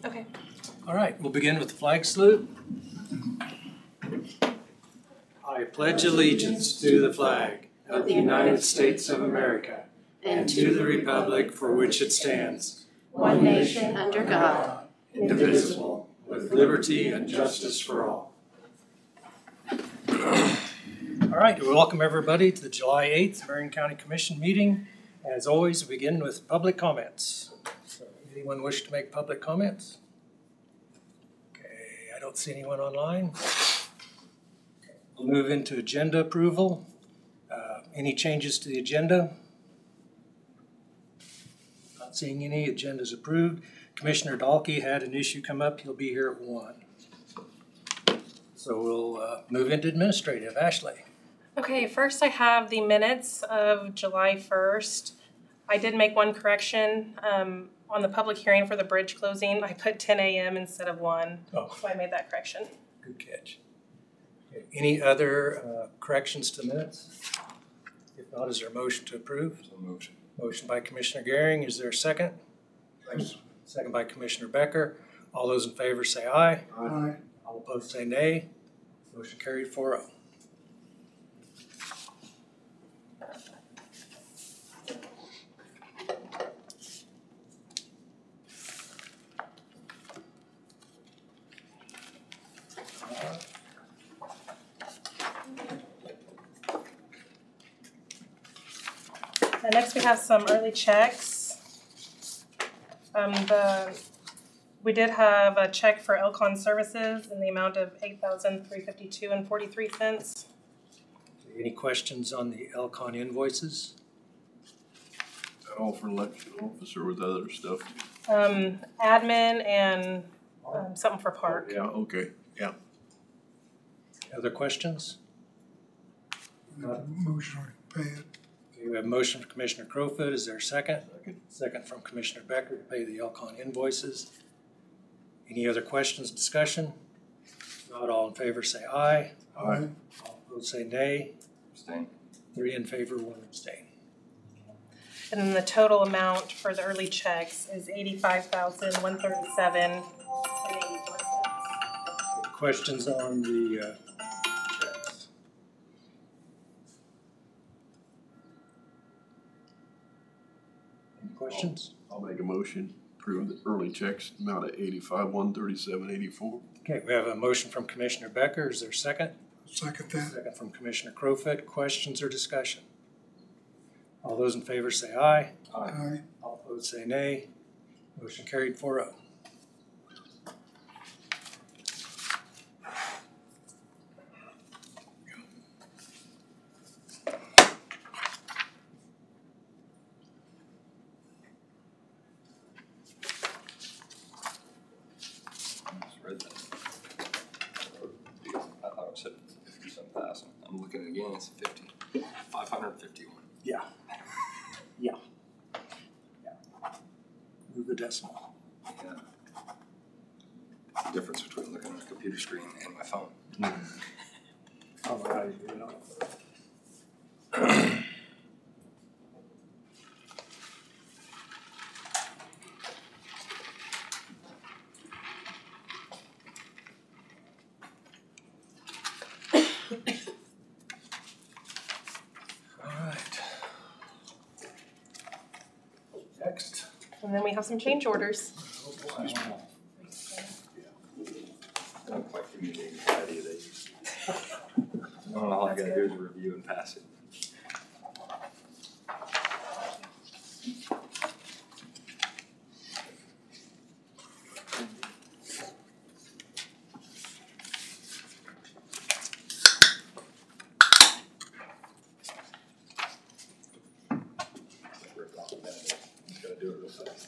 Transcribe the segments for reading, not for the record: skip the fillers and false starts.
Okay. All right, we'll begin with the flag salute. I pledge allegiance to the flag of the United States of America and to the republic for which it stands, one nation under God, indivisible, with liberty and justice for all. All right, we welcome everybody to the July 8th Marion County Commission meeting. As always, we begin with public comments. So, anyone wish to make public comments? Okay, I don't see anyone online. We'll move into agenda approval. Any changes to the agenda? Not seeing any. Agenda's approved. Commissioner Dahlke had an issue come up. He'll be here at 1. So we'll move into administrative. Ashley. Okay, first I have the minutes of July 1st. I did make one correction on the public hearing for the bridge closing. I put 10 a.m. instead of 1, so I made that correction. Good catch. Okay. Any other corrections to minutes? If not, is there a motion to approve? So moved. Motion by Commissioner Gehring. Is there a second? Thanks. Second by Commissioner Becker. All those in favor say aye. Aye. All opposed say nay. Motion carried 4-0. Next we have some early checks. We did have a check for Elcon Services in the amount of $8,352.43. Any questions on the Elcon invoices? Is that all for election officer with other stuff? Admin and something for park. Yeah, okay, yeah. Other questions? Motion to pay it. Okay, we have a motion from Commissioner Crowfoot. Is there a second? Second from Commissioner Becker to pay the Elcon invoices. Any other questions, discussion? If not, all in favor say aye. Aye. All opposed say nay. Abstain. 3 in favor, 1 abstain. And then the total amount for the early checks is $85,137.84. Questions on the checks? Any questions? I'll make a motion, approve the early checks amount of $85,137.84. Okay, we have a motion from Commissioner Becker. Is there a second? Second that. Second from Commissioner Crowfoot. Questions or discussion? All those in favor say aye. Aye. All opposed say nay. Motion carried 4-0. I thought it said 57,000. I'm looking again, it's 551. Yeah. Yeah. Yeah. Move the decimal. Yeah. The difference between looking at a computer screen and my phone. I don't know how you do it on. Next. And then we have some change orders. I don't quite communicate the idea they use. I don't know, all I gotta do is review and pass it. Just gotta do it real fast.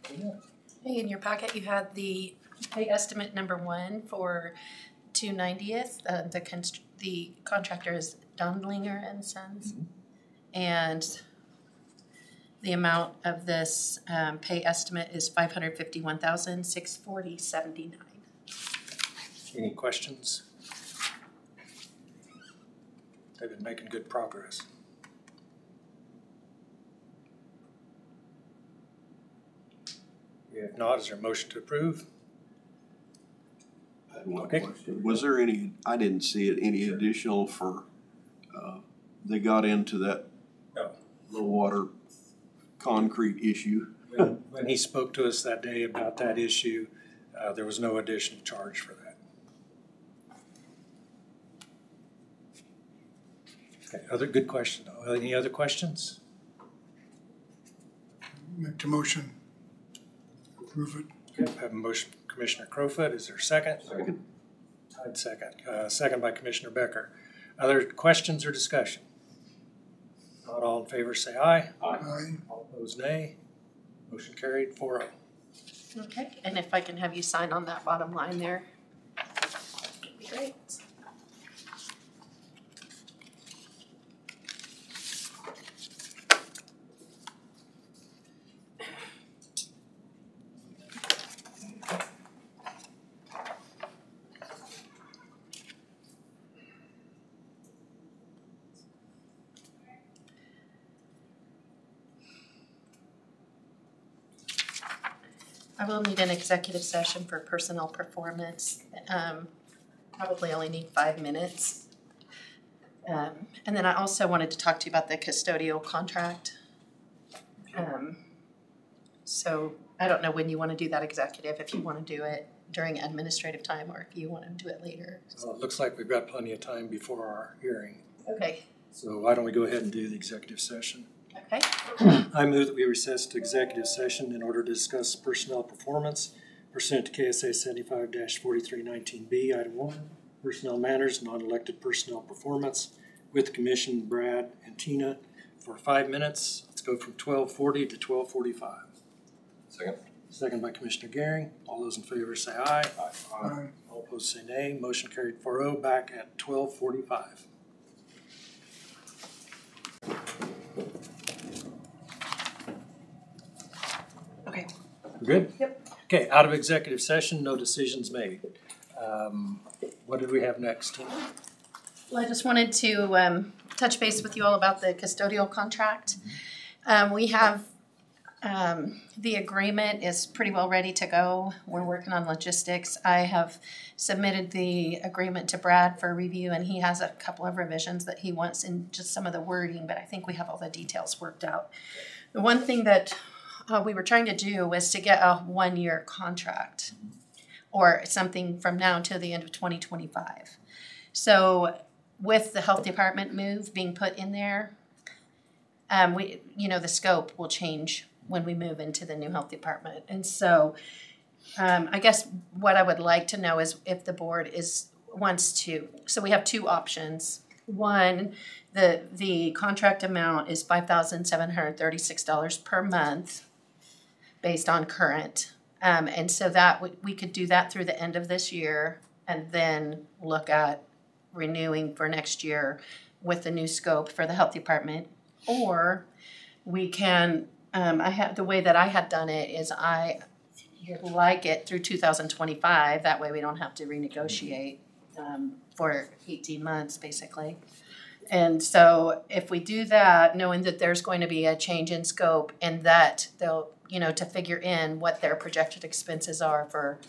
Hey, in your packet, you had the pay estimate number 1 for 290th. The contractor is Dondlinger and Sons. And the amount of this pay estimate is $551,640.79. Any questions? They've been making good progress. If not, is there a motion to approve? I had one Okay. question. Was there any, I didn't see it, any additional for, they got into that No. low water concrete issue? When he spoke to us that day about that issue, there was no additional charge for that. Okay, other good question. Any other questions? Make the motion. Approve it. Okay, I have a motion from Commissioner Crowfoot. Is there a second? Second. I'd second. Second by Commissioner Becker. Other questions or discussion? Not all in favor say aye. Aye. All opposed nay. Motion carried 4-0. Okay, and if I can have you sign on that bottom line there, that'd be great. I will need an executive session for personnel performance. Probably only need 5 minutes. And then I also wanted to talk to you about the custodial contract. So I don't know when you want to do that executive, if you want to do it during administrative time or if you want to do it later. Well, it looks like we've got plenty of time before our hearing. Okay, So why don't we go ahead and do the executive session? okay. I move that we recess to executive session in order to discuss personnel performance pursuant to KSA 75-4319B, Item 1, personnel matters, non-elected personnel performance with Commission, Brad, and Tina for 5 minutes. Let's go from 12:40 to 12:45. Second. Second by Commissioner Gehring. All those in favor say aye. Aye. All opposed say nay. Motion carried 4-0. Back at 12:45. Okay. Good? Yep. Okay, out of executive session, no decisions made. What did we have next, Tina? Well, I just wanted to touch base with you all about the custodial contract. We have, the agreement is pretty well ready to go. We're working on logistics. I have submitted the agreement to Brad for review, and he has a couple of revisions that he wants in just some of the wording, but I think we have all the details worked out. The one thing that we were trying to do was to get a 1-year contract or something from now until the end of 2025. So with the health department move being put in there, the scope will change when we move into the new health department. And so I guess what I would like to know is if the board wants to, so we have 2 options. One, the contract amount is $5,736 per month based on current. And so that we could do that through the end of this year and then look at renewing for next year with the new scope for the health department. Or we can, the way that I had done it is I like it through 2025. That way we don't have to renegotiate for 18 months basically. And so if we do that, knowing that there's going to be a change in scope and that they'll, to figure in what their projected expenses are for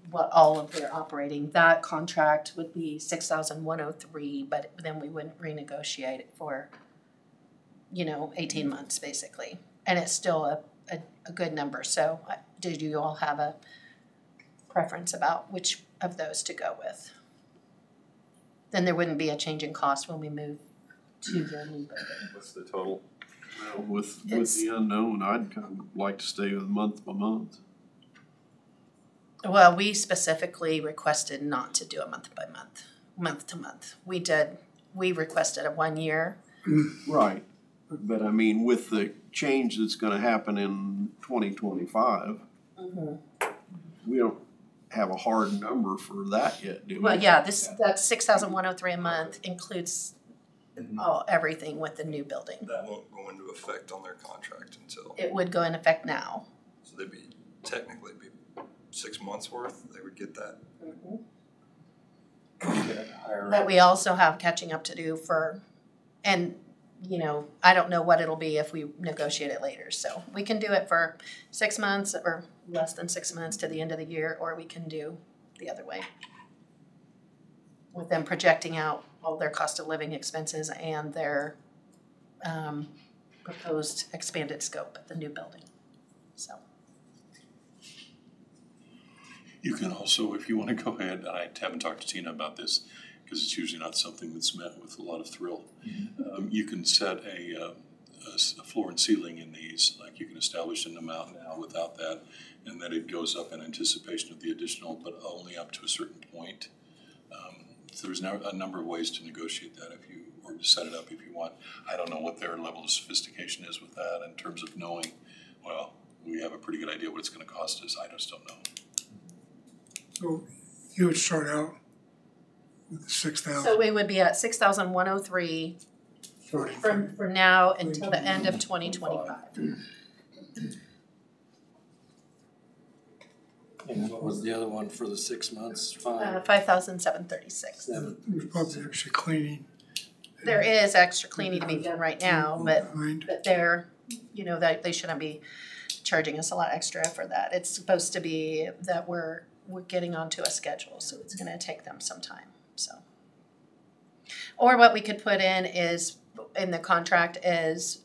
what all of their operating, that contract would be $6,103, but then we wouldn't renegotiate it for, 18 months basically. And it's still a good number. So did you all have a preference about which of those to go with? Then there wouldn't be a change in cost when we move to the new building. What's the total? Well, with the unknown, I'd kind of like to stay with month by month. Well, we specifically requested not to do a month by month, month to month. We requested a 1 year. Right. But I mean, with the change that's gonna happen in 2025, we don't have a hard number for that yet, do we? Well, yeah, that 6,103 a month includes everything with the new building. That won't go into effect on their contract until, It would go in effect now. so they'd be, technically be 6 months worth, they would get that. But we also have catching up to do and you know, I don't know what it'll be if we negotiate it later. So we can do it for 6 months or less than 6 months to the end of the year, or we can do the other way. With them projecting out all their cost of living expenses and their proposed expanded scope at the new building. So. You can also, if you want to go ahead, I haven't talked to Tina about this, because it's usually not something that's met with a lot of thrill. You can set a floor and ceiling in these, like you can establish an amount now without that, and then it goes up in anticipation of the additional, but only up to a certain point. There's a number of ways to negotiate that or to set it up if you want. I don't know what their level of sophistication is with that in terms of knowing, well, we have a pretty good idea what it's going to cost us. I just don't know. So you would start out with 6,000. So we would be at 6,103 for now until the end of 2025. And what was the other one for the 6 months? 5,736. There's probably actually cleaning. There is extra cleaning to be done right now, but Behind. they're, you know, that they shouldn't be charging us a lot extra for that. It's supposed to be that we're getting onto a schedule, so it's gonna take them some time, so. Or what we could put in the contract is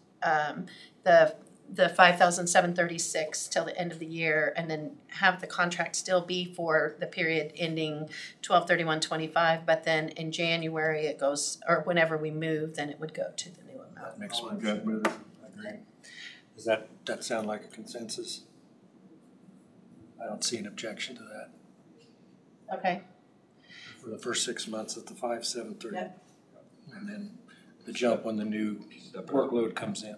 the 5,736 till the end of the year, and then have the contract still be for the period ending 12/31/25, but then in January it goes, or whenever we move, then it would go to the new amount. That makes I sense. like that better. I agree. Does that sound like a consensus? I don't see an objection to that. Okay, For the first 6 months at the 5,730. Yep. And then the jump when the new workload comes in.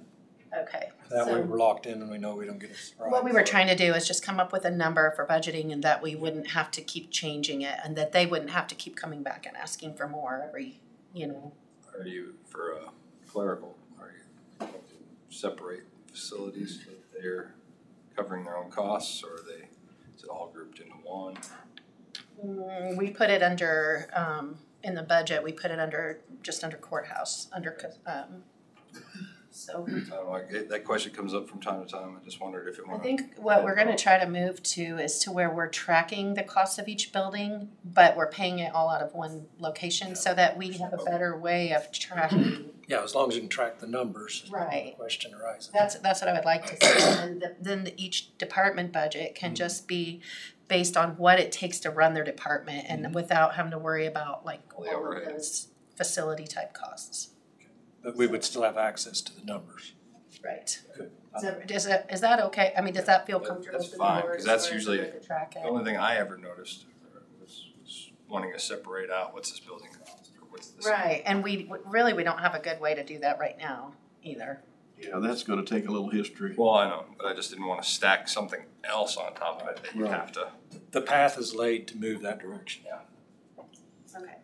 okay. That way So we're locked in and we know we don't get a surprise. what we were trying to do is just come up with a number for budgeting, and that we wouldn't have to keep changing it, and that they wouldn't have to keep coming back and asking for more every, you know. Are you, for clerical, are you going to separate facilities so that they're covering their own costs, or is it all grouped into one? We put it under, in the budget, we put it under courthouse, so. That question comes up from time to time. I just wondered if it I went. think what we're gonna try to move to is to where we're tracking the cost of each building, but we're paying it all out of one location, so that we have a better way of tracking. Yeah, as long as you can track the numbers. Right. The question arises. That's what I would like to see, and then each department budget can just be based on what it takes to run their department, and without having to worry about like all of those facility type costs. But we would still have access to the numbers. Right. Good. Is that okay? I mean, does that feel comfortable That's to the fine, board? 'cause that's for usually everybody to track The it? only thing I ever noticed was wanting to separate out what's this building cost, or what's this. Right, and we don't have a good way to do that right now either. Yeah, that's gonna take a little history. Well, I know, but I just didn't want to stack something else on top of it that you Right. have to. The path is laid to move that direction. Okay.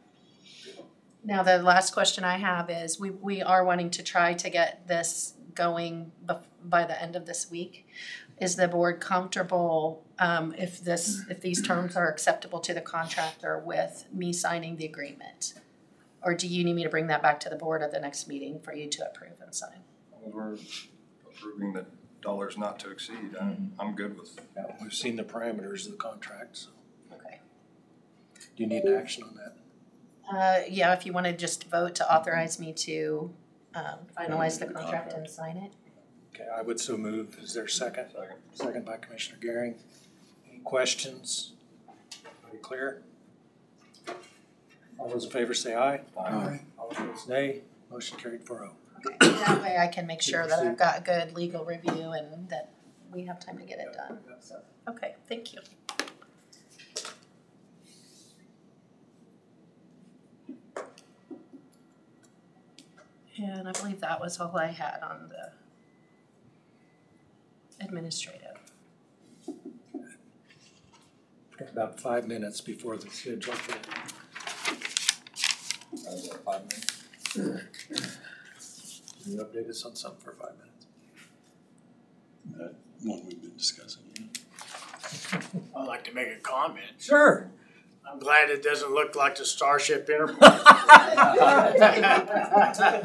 Now, the last question I have is, we are wanting to try to get this going by the end of this week. Is the board comfortable, if these terms are acceptable to the contractor, with me signing the agreement? Or do you need me to bring that back to the board at the next meeting for you to approve and sign? As long as we're approving the dollars not to exceed, I'm good with. Yeah, we've seen the parameters of the contract, so Okay. do you need an action on that? Yeah, if you wanna just vote to authorize me to finalize the contract and sign it. Okay, I would so move. Is there a second? Second. Second by Commissioner Gehring. Any questions? Are you clear? All those in favor say aye. Aye. All opposed nay. Motion carried 4-0. Okay, that way I can make sure that I've got a good legal review and that we have time to get it done, so, okay, thank you. And I believe that was all I had on the administrative. Got about 5 minutes before the schedule. 5 minutes? Can you update us on something for 5 minutes? That one we've been discussing. I'd like to make a comment. Sure. I'm glad it doesn't look like the Starship Enterprise.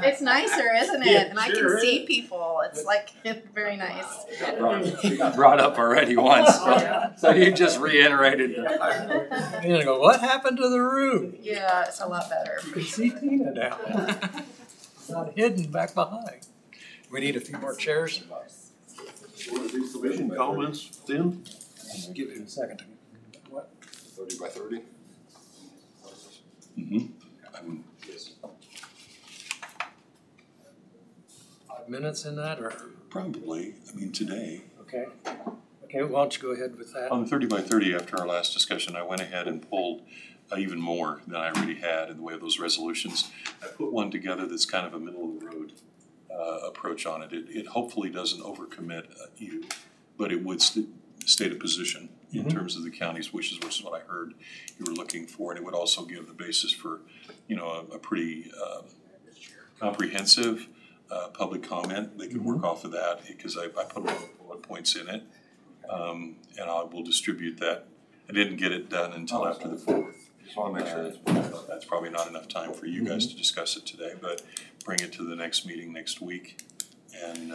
It's nicer, isn't it? Yeah, And I sure can see is. people. It's like very nice. It got brought up already once, so you just reiterated. You're gonna go, what happened to the room? Yeah, it's a lot better. You can see Tina now. It's not hidden back behind. We need a few more chairs. Want to do commission comments then? Give it a second. What? 30 by 30? Mm-hmm. Yes. 5 minutes in that, or? Probably, I mean, today, Okay. Okay, why don't you go ahead with that? on the 30 by 30, after our last discussion, I went ahead and pulled even more than I already had in the way of those resolutions. I put one together that's kind of a middle of the road approach on it. It hopefully doesn't overcommit you, but it would state a position in terms of the county's wishes, which is what I heard you were looking for. And it would also give the basis for, you know, a pretty comprehensive public comment. They could work off of that because I put a lot of bullet points in it. And I will distribute that. I didn't get it done until after the 4th. Just want to make sure. That's probably not enough time for you guys to discuss it today, but bring it to the next meeting next week and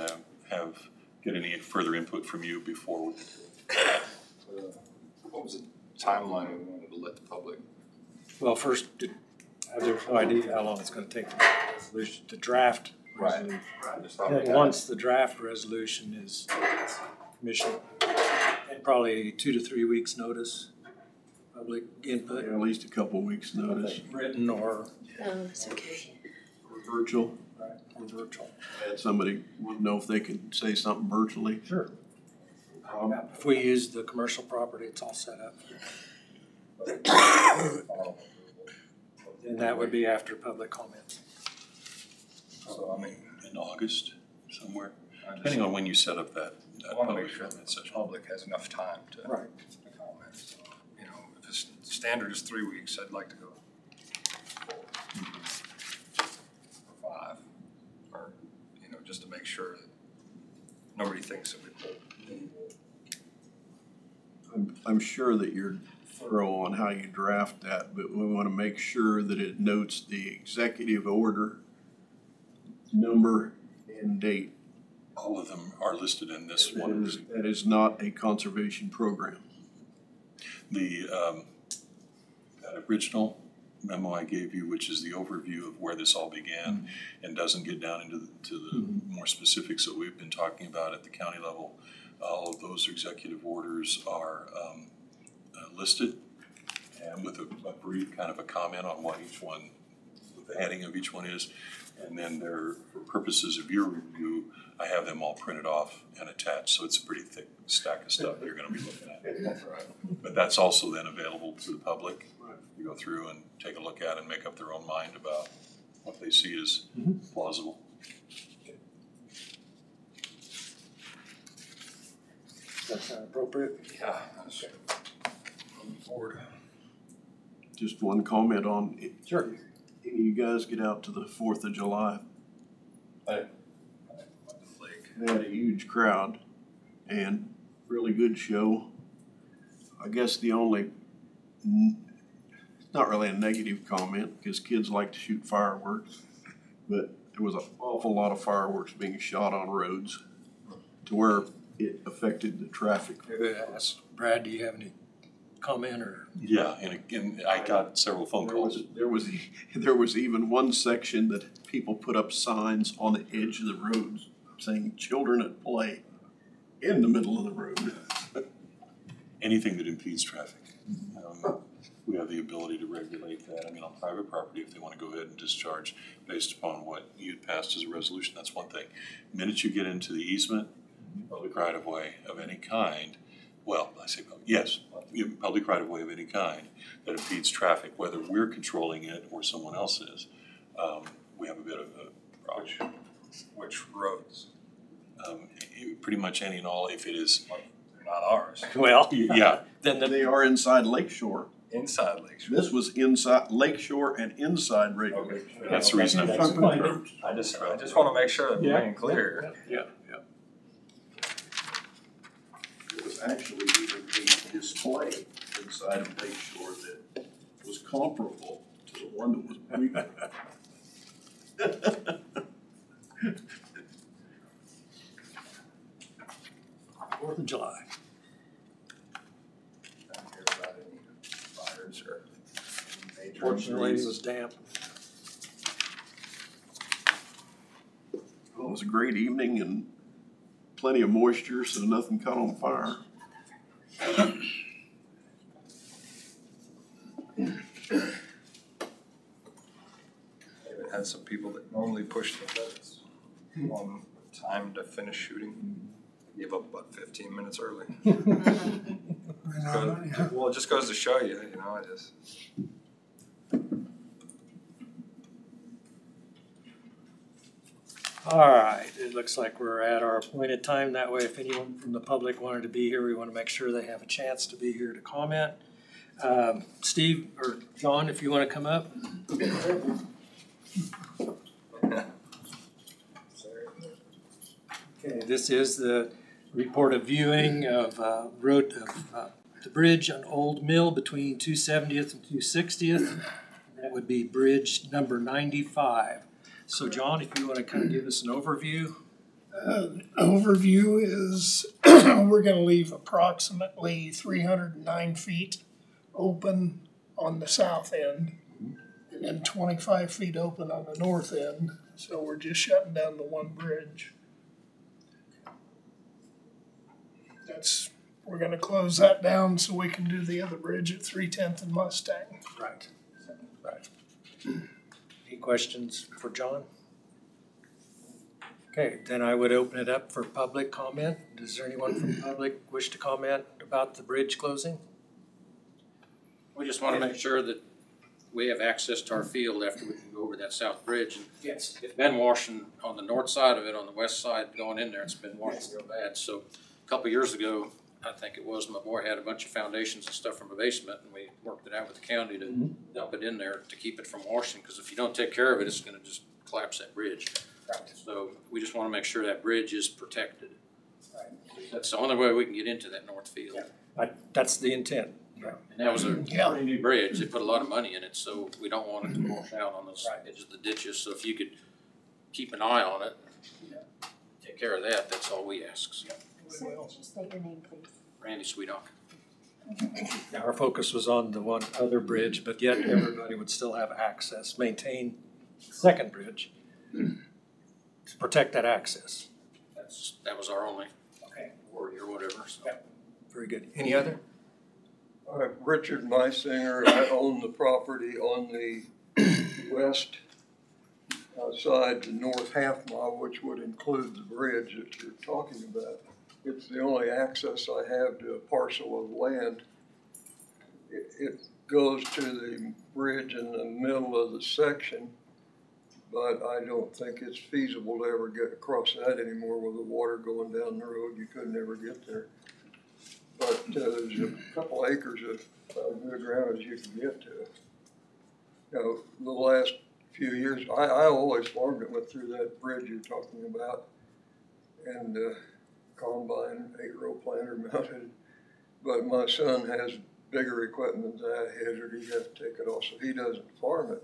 get any further input from you before we. What was the timeline we wanted to let the public? Well, first, there's no idea how long it's gonna take the resolution to draft. Right. And once the draft resolution is commissioned, and probably 2 to 3 weeks notice, public input, At least a couple weeks notice. written or Oh, that's okay. Virtual. virtual. Had somebody want to know if they could say something virtually. Sure. If we use the commercial property, it's all set up. And that would be after public comments. So, I mean, In August, somewhere, depending on when you set up that I want to public make sure comment that the session. public has enough time to Right. comment. So, you know, if the standard is 3 weeks, I'd like to go 4 or 5, or, you know, just to make sure that nobody thinks that we pulled. I'm sure that you're thorough on how you draft that, but we want to make sure that it notes the executive order, number, and date. All of them are listed in this one. That is not a conservation program. The that original memo I gave you, which is the overview of where this all began and doesn't get down into the more specifics that we've been talking about at the county level, all of those executive orders are listed, and with a brief kind of a comment on what each one, what the heading of each one is. And then there, for purposes of your review, I have them all printed off and attached, so it's a pretty thick stack of stuff you're gonna be looking at. But that's also then available to the public. You go through and take a look at and make up their own mind about what they see as plausible. Does that sound appropriate? Yeah. That's moving forward. Just one comment on it. Sure. Any of you guys get out to the 4th of July? Lake. They had a huge crowd and really good show. I guess the only, it's not really a negative comment because kids like to shoot fireworks, but there was an awful lot of fireworks being shot on roads to where it affected the traffic. Brad, do you have any comment or? Yeah, and again, I got several phone calls. There was even one section that people put up signs on the edge of the roads saying "children at play" in the middle of the road. Anything that impedes traffic. We have the ability to regulate that. I mean, on private property, if they want to go ahead and discharge based upon what you passed as a resolution, that's one thing. The minute you get into the easement, public right of way of any kind, well, I say, yes, public right of way of any kind that impedes traffic, whether we're controlling it or someone else is, we have a bit of a Which roads? Pretty much any and all, if it is. They're not ours. Well, Yeah, then They are inside Lakeshore. Inside Lakeshore. This was inside Lakeshore and inside regulation. that's the reason I'm using the terms. I just want to make sure that we're being clear. Yeah. It was actually even a display inside of Lakeshore that was comparable to the one that was bigger. 4th of July. Not hear about any fires or major Fortunately, it injuries. was damp. Well, it was a great evening and plenty of moisture, so nothing caught on fire. It had some people that normally push the limits on time to finish shooting. Gave up about 15 minutes early. Well, it just goes to show you, you know, it is. All right, it looks like we're at our appointed time. That way, if anyone from the public wanted to be here, we want to make sure they have a chance to be here to comment. Steve or John, if you want to come up. Okay, this is the report of viewing of the bridge on Old Mill between 270th and 260th. That would be bridge number 95. So John, if you want to kind of give us an overview. Overview is we're going to leave approximately 309 feet open on the south end and then 25 feet open on the north end. So we're just shutting down the one bridge. We're going to close that down so we can do the other bridge at 310th and Mustang. Right. Any questions for John? Okay, then I would open it up for public comment. Does there anyone from the public wish to comment about the bridge closing? We just want to make sure that we have access to our field after we can go over that south bridge. And Yes. it's been washing on the north side of it, on the west side going in there, it's been washing real bad. So a couple years ago, I think it was, my boy had a bunch of foundations and stuff from a basement, and we worked it out with the county to dump it in there to keep it from washing, because if you don't take care of it, it's gonna just collapse that bridge. Right. So we just wanna make sure that bridge is protected. That's the only way we can get into that north field. That's the intent. And that was a pretty new bridge, they put a lot of money in it, so we don't want it to wash out on those edges of the ditches, so if you could keep an eye on it, take care of that, that's all we ask. So, Just state your name, please. Randy Sweedock. Now, our focus was on the one other bridge, but yet everybody would still have access, maintain the second bridge to protect that access. That was our only worry or whatever, so. Very good. Any other? Richard Meisinger, I own the property on the west side, the north half mile, which would include the bridge that you're talking about. It's the only access I have to a parcel of land. It goes to the bridge in the middle of the section, but I don't think it's feasible to ever get across that anymore with the water going down the road. You couldn't ever get there. But there's a couple acres of good ground as you can get to. You know, the last few years, I always farmed it, went through that bridge you're talking about, and combine, 8-row planter mounted. But my son has bigger equipment than I had, or he'd have to take it off, so he doesn't farm it.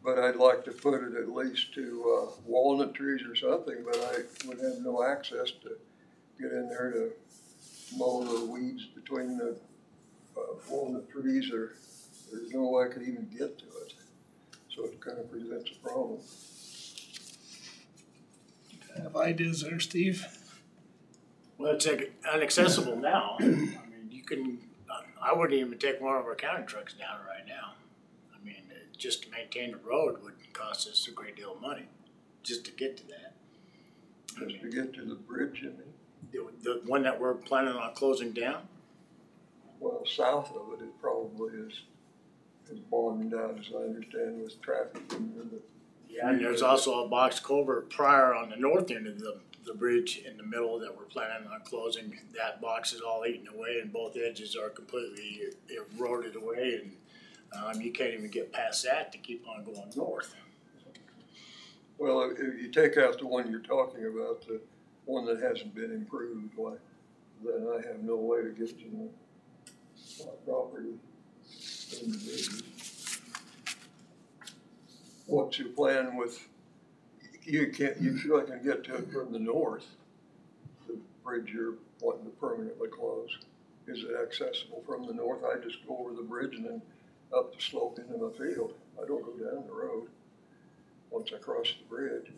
But I'd like to put it at least to walnut trees or something, but I would have no access to get in there to mow the weeds between the walnut trees, or there's no way I could even get to it. So it kind of presents a problem. Have ideas there, Steve? Well, it's inaccessible now. I mean, you can, I wouldn't even take one of our county trucks down right now. I mean, just to maintain the road would cost us a great deal of money, just to get to that. Just to get to the bridge, you mean? The one that we're planning on closing down? Well, south of it, it probably is bottomed out, as I understand, with traffic in there. Yeah, and there's also a box culvert prior on the north end of the bridge in the middle that we're planning on closing. That box is all eaten away and both edges are completely eroded away, and you can't even get past that to keep on going north. Well, if you take out the one you're talking about, the one that hasn't been improved, why, then I have no way to get to my property. What's your plan with, you sure can get to it from the north, the bridge you're wanting to permanently close. Is it accessible from the north? I just go over the bridge and then up the slope into my field. I don't go down the road once I cross the bridge.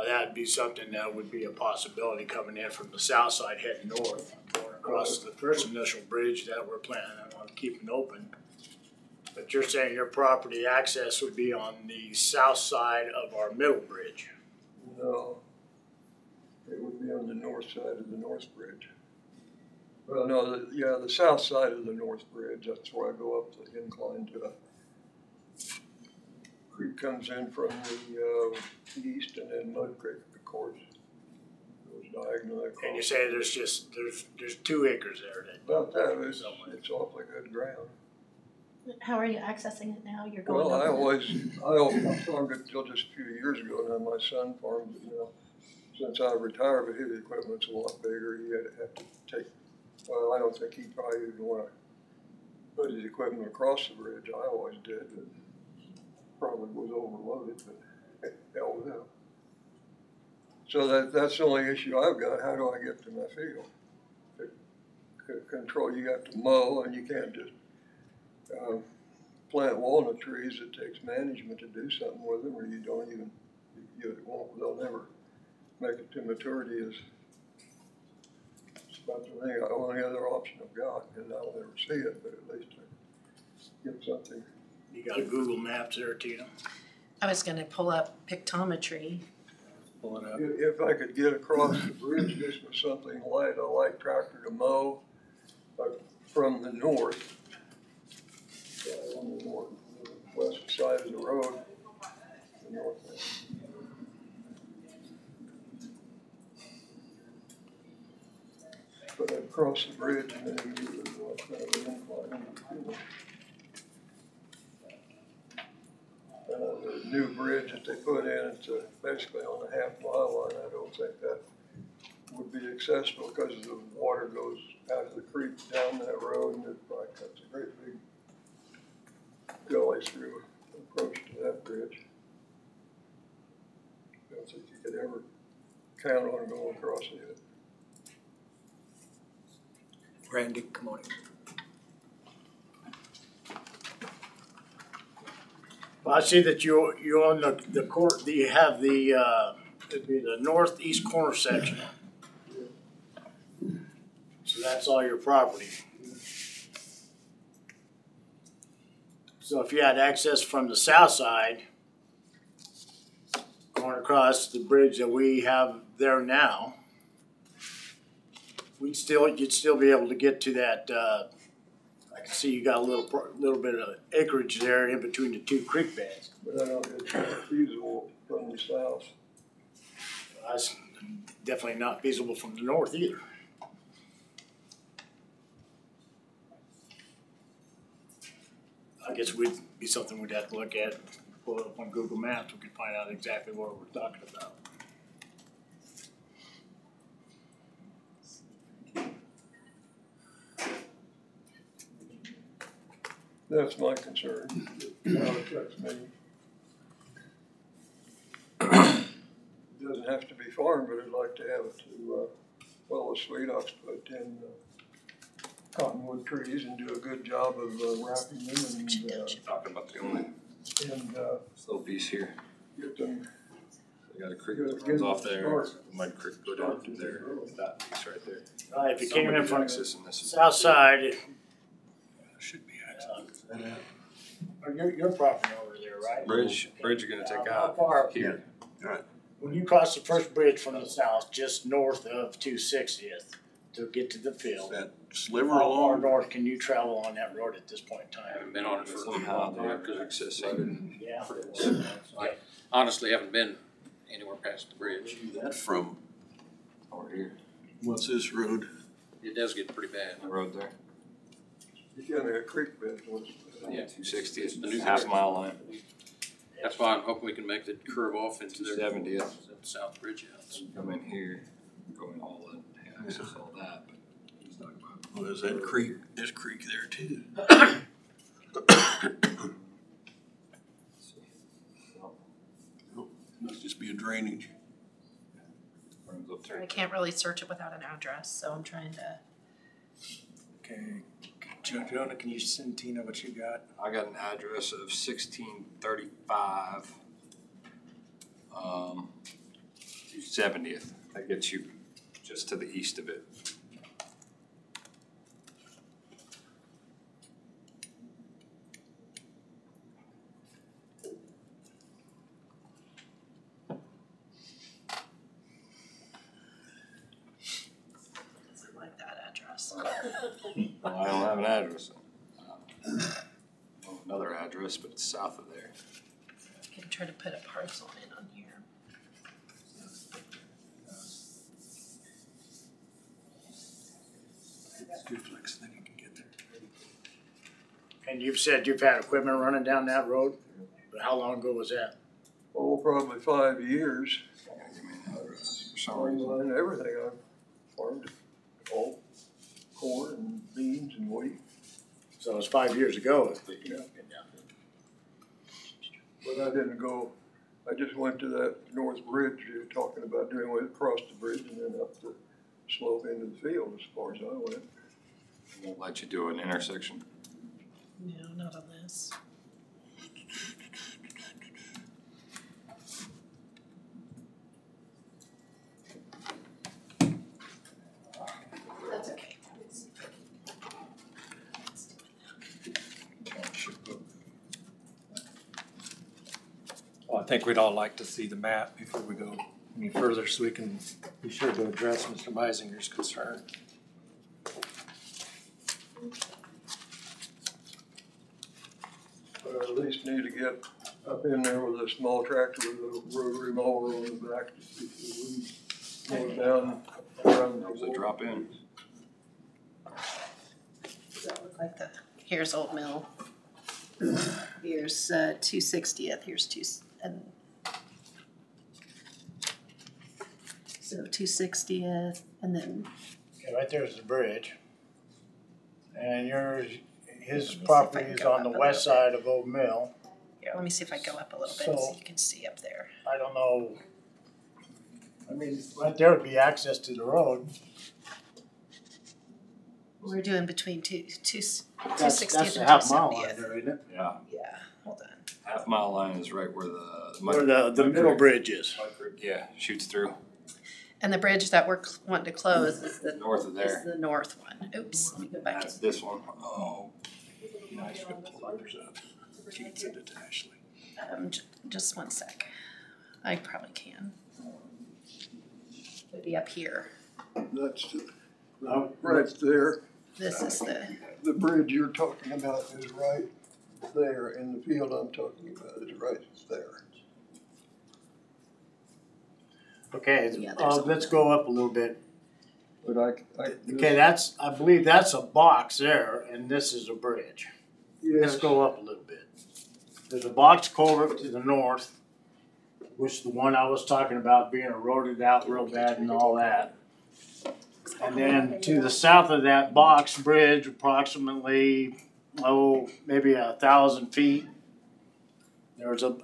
That'd be something that would be a possibility coming in from the south side heading north, going across the first initial bridge that we're planning on keeping open. But you're saying your property access would be on the south side of our middle bridge? No, it would be on the north side of the north bridge. Well, no, the south side of the north bridge, that's where I go up the incline to creek comes in from the east, and then Mud Creek, of course, goes diagonally across. And you say there's 2 acres there. About that, it's awfully good ground. How are you accessing it now? You're Well, going I over farmed it until just a few years ago. Now my son farms it now. Since I retired, but his equipment's a lot bigger. He have to take, well, I don't think he probably would want to put his equipment across the bridge. I always did, but probably was overloaded, but hell with him. So that's the only issue I've got. How do I get to my field? Control, you have to mow, and you can't just plant walnut trees. It takes management to do something with them, or you don't even, they'll never make it to maturity. Is about the only other option I've got, and I'll never see it, but at least I get something. You got a Google Maps there, Tina? I was gonna pull up pictometry. Pull it up. If I could get across the bridge just with something light, a light tractor to mow from the north, on the northwest side of the road, the north end. But I'd cross the bridge and then you would kind of an incline. The new bridge that they put in, it's basically on the half-mile line. I don't think that would be accessible because the water goes out of the creek down that road, and it probably cuts a great big gully through approach to that bridge. I don't think you could ever count on going across it. Randy, come on. Well, I see that you own the court. You have it'd be the northeast corner section. So that's all your property. So if you had access from the south side, going across the bridge that we have there now, you'd still be able to get to that. I can see you got a little bit of acreage there in between the 2 creek beds. But I don't think it's feasible from the south. That's definitely not feasible from the north either. I guess would be something we'd have to look at, pull it up on Google Maps. We could find out exactly what we're talking about. That's my concern. How it affects me. It doesn't have to be farmed, but I'd like to have it to, well, the sweet ox put in cottonwood trees and do a good job of wrapping them and Talking about the only this little piece here. get them. They got a creek that runs off there, Mud Creek go down through there, that piece right there. If you came in from the Access in this. south side, Should be or your property over there, right? Bridge you're gonna take How out far? here. When you cross the first bridge from the south, just north of 260th to get to the field, That sliver how far along, north can you travel on that road at this point in I time? haven't been on it for a little while, because access. Yeah. honestly haven't been anywhere past the bridge. That's from, Over here, what's this road? It does get pretty bad. the road there. You got a creek bed, was Yeah, 260 is The new the half mile line. That's why I'm hoping we can make the curve off into their 270th. South bridge outs. Come in here, going all in, access all that, but he's talking about. Well, is that creek, there's creek there too. Must just be a drainage. Runs up through. I can't really search it without an address, so I'm trying to. Okay, Jonah, can you send Tina what you got? I got an address of 1635, 270th. That gets you just to the east of it. Doesn't like that address. Well, I don't have an address. Another address, but it's south of there. I can try to put a parcel in on here. Duplex, then you can get there. And you've said you've had equipment running down that road, but how long ago was that? Oh, probably 5 years. Give me an address for some reason. Farmland, everything, I've farmed all corn and beans and wheat. So it was 5 years ago. Yeah. But I didn't go, I just went to that north bridge you were talking about doing, went across the bridge and then up the slope into the field as far as I went. Won't let you do an intersection. No, not on this. That's okay. Well, I think we'd all like to see the map before we go any further, so we can be sure to address Mr. Beisinger's concern. But I at least need to get up in there with a small tractor with a rotary mower on the back to keep the weeds going down around There's the a drop in. Does that look like the, here's Old Mill. Here's 260th, here's and so 260th, and then Okay, right there's the bridge. And his Let me see if I property can is go on the up a west little side of Old Mill. here, let me see if I go up a little bit so So- you can see up there. I don't know. I mean, right there would be access to the road. We're doing between 260th That's and the half mile line 270th. there, isn't it? Yeah, Yeah, hold on. half mile line is right where the. Where the middle bridge is. Yeah, shoots through. And the bridge that we're wanting to close is the North of there. Is the north one. Oops, let me go back. That's this one. Oh, Nice to pull yours up. She can send it to Ashley. Just one sec. I probably can. It'd be up here. That's right there. This is The bridge you're talking about is right there, and the field I'm talking about is right there. Okay, Yeah, there's a- let's go up a little bit. But Okay, I believe that's a box there, and this is a bridge. Let's yes, go up a little bit. There's a box culvert to the north, which is the one I was talking about being eroded out real bad and all that. And then to the south of that box bridge, approximately, maybe 1,000 feet, there's a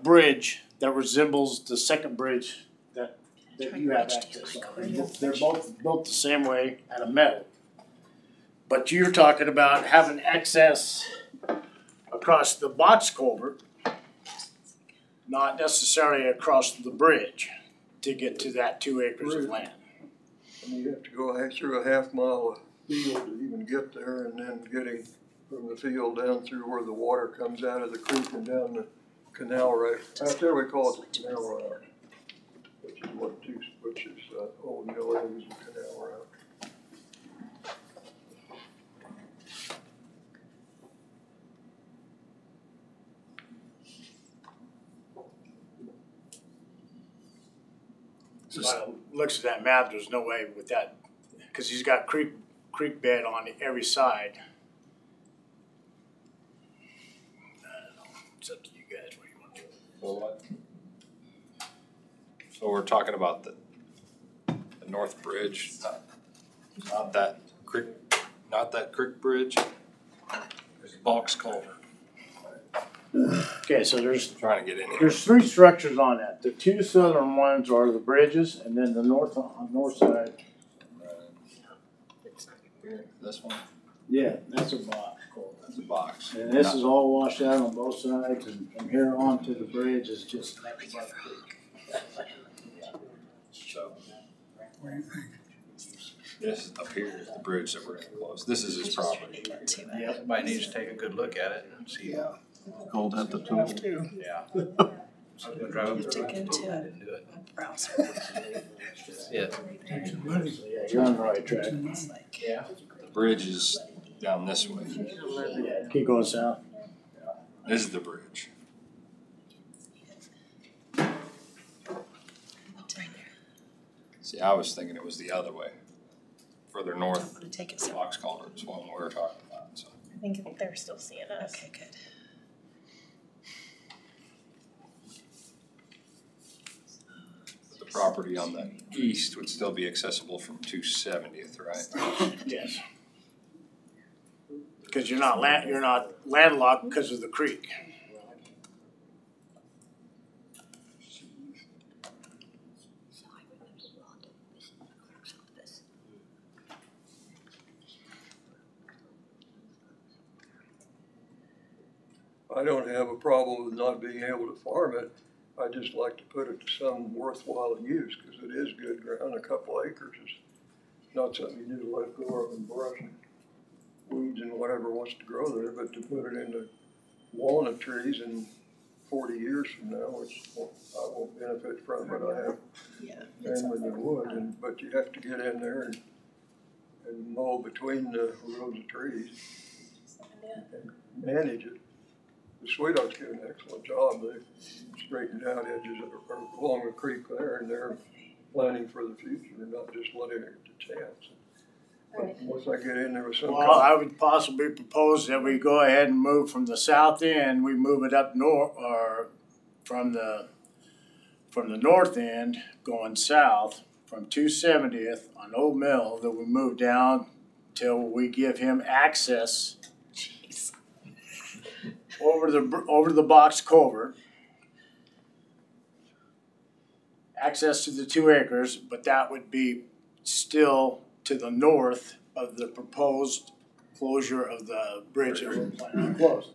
bridge that resembles the second bridge that you have access on. They're both built the same way out of metal. But you're talking about having access across the box culvert, not necessarily across the bridge to get to that 2 acres of land. and you have to go through a half mile of field to even get there, and then getting from the field down through where the water comes out of the creek and down the canal right. Out there we call it the canal route, which is Old Mill is the canal route. Looks at that map, there's no way with that, cause he's got creek bed on every side. I don't know, it's up to you guys what you want to do. So what? So we're talking about the north bridge, not that creek bridge. There's a box culvert. Okay, so there's Trying to get in here. There's three structures on that. The two southern ones are the bridges, and then the on north side. This one? Yeah, that's a box. That's a box. And this is all washed out on both sides, and from here on to the bridge is just nothing but creek. So. This up here is the bridge that we're gonna close. This is his property. Yeah. Somebody needs to take a good look at it and see. Yeah. Called that the tool. Have to. Yeah. I was gonna drive up there. To go I to didn't do it. browser. Yeah. Yeah, you're on the right track. Yeah. The bridge is down this way. Yeah, keep going south. This is the bridge. See, I was thinking it was the other way. Further north, I'm gonna take it so. box culvert is what we were talking about, so. I think they're still seeing us. Okay, good. The property on the east would still be accessible from 270th, right? Yes. Because you're not landlocked because of the creek. I don't have a problem with not being able to farm it. I just like to put it to some worthwhile use, because it is good ground. A couple acres is not something you do let go of and brush and weeds and whatever wants to grow there, but to put it into walnut trees in 40 years from now, which I won't benefit from, but I have family that would, but you have to get in there and mow between the rows of trees and manage it. The Sweet Oaks did an excellent job. They straightened out edges along the creek there, and they're planning for the future, not just letting it to chance. But once I get in there with some. Well, I would possibly propose that we go ahead and move from the south end, we move it up north, or from the north end going south from 270th on Old Mill, that we move down till we give him access over the box culvert, access to the 2 acres, but that would be still to the north of the proposed closure of the bridge that we're planning on closing.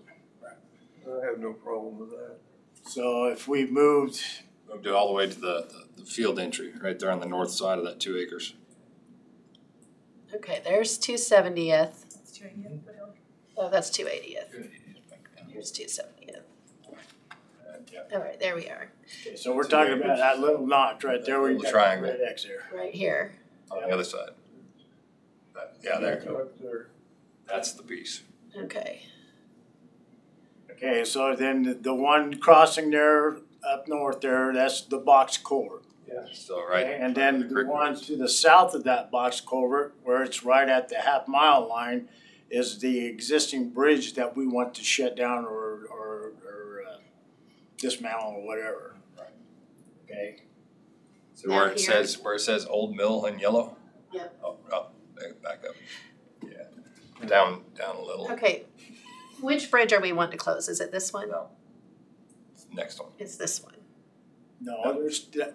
I have no problem with that. So if we moved Moved it all the way to the field entry, right there on the north side of that 2 acres. Okay, there's 270th. Oh, that's 280th. Here's 270th. All right, there we are. okay, so we're talking about that little notch right there where you Little got the triangle. red X there. Right here. On the other side. Yeah, there you go. Up there. That's the piece. Okay. Okay, so then the one crossing there up north there, that's the box culvert. So right. Okay, and then the creek one beds. to the south of that box culvert, where it's right at the half-mile line, is the existing bridge that we want to shut down or dismantle or whatever. Okay, So where Down it here? says Old Mill in yellow? Yep. Oh, back up. Yeah. Down a little. Okay. Which bridge are we wanting to close? Is it this one? No. Next one. It's this one. no,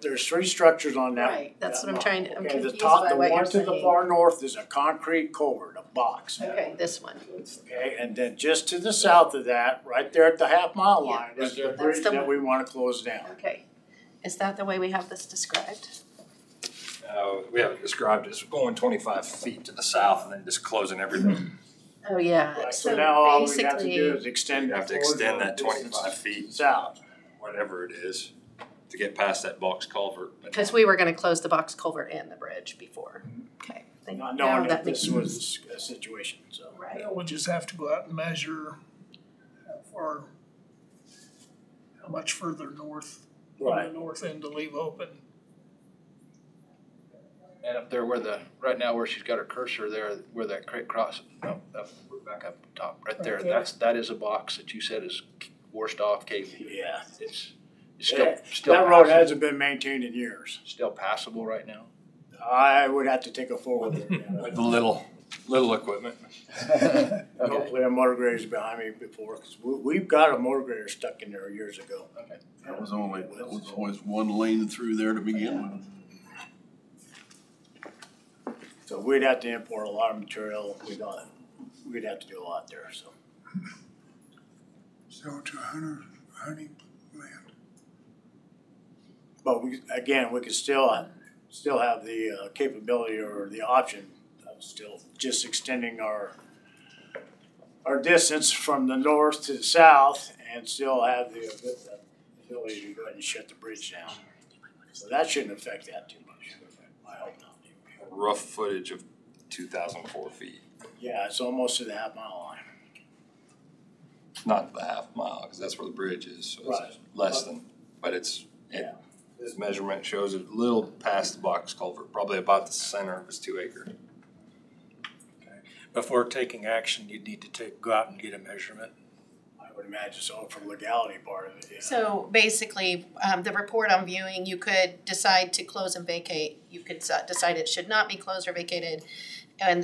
there's 3 structures on that. Right, that's that what I'm lot. trying to, I'm Okay, confused the by what you're one to the saying. far north is a concrete culvert, a box. Okay, this one. Okay, and then just to the south of that, right there at the half-mile Yeah. line, is the That's bridge the that one. we wanna close down. Okay. Is that the way we have this described? We have it described as going 25 feet to the south and then just closing everything. Oh, yeah. Right, so now all we have to do basically, is extend. You have to the extend corridor that distance 25 feet, South. whatever it is, to get past that box culvert. But because we were gonna close the box culvert and the bridge before. Okay. Not Now knowing that makes this was a situation, so. Right. Yeah, we'll just have to go out and measure how much further north, on the north end to leave open. And up there where right now where she's got her cursor there, where that creek cross, back up top, right there, that is a box that you said is washed off, caved. Yeah. It's still That passable. road hasn't been maintained in years. Still passable right now? I would have to take a forward look. With the little equipment. Hopefully a motor grader's behind me before, cause we've got a motor grader stuck in there years ago. Okay. That was always one lane through there to begin with. So we'd have to import a lot of material, we'd have to do a lot there, so. So to hunting land. But we could still have the capability or the option of still just extending our distance from the north to the south and still have the ability to go ahead and shut the bridge down. So that shouldn't affect that too much. I hope not. Rough footage of 2,004 feet. Yeah, it's almost to the half-mile line. Not the half mile, because that's where the bridge is, so it's Right. less than, but this measurement shows it a little past the box culvert, probably about the center of his 2 acre. Okay. Before taking action, you'd need to go out and get a measurement. I would imagine so for the legality part of it, yeah. So basically, the report I'm viewing, you could decide to close and vacate. You could decide it should not be closed or vacated,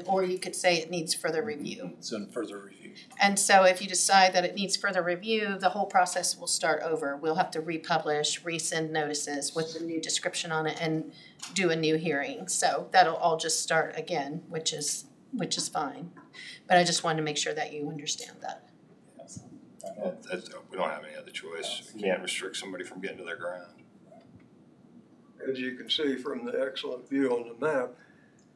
or you could say it needs further review. It's in further review. And so if you decide that it needs further review, the whole process will start over. We'll have to republish, resend notices with the new description on it and do a new hearing. So that'll all just start again, which is fine. But I just wanted to make sure that you understand that. We don't have any other choice. We can't restrict somebody from getting to their ground. As you can see from the excellent view on the map,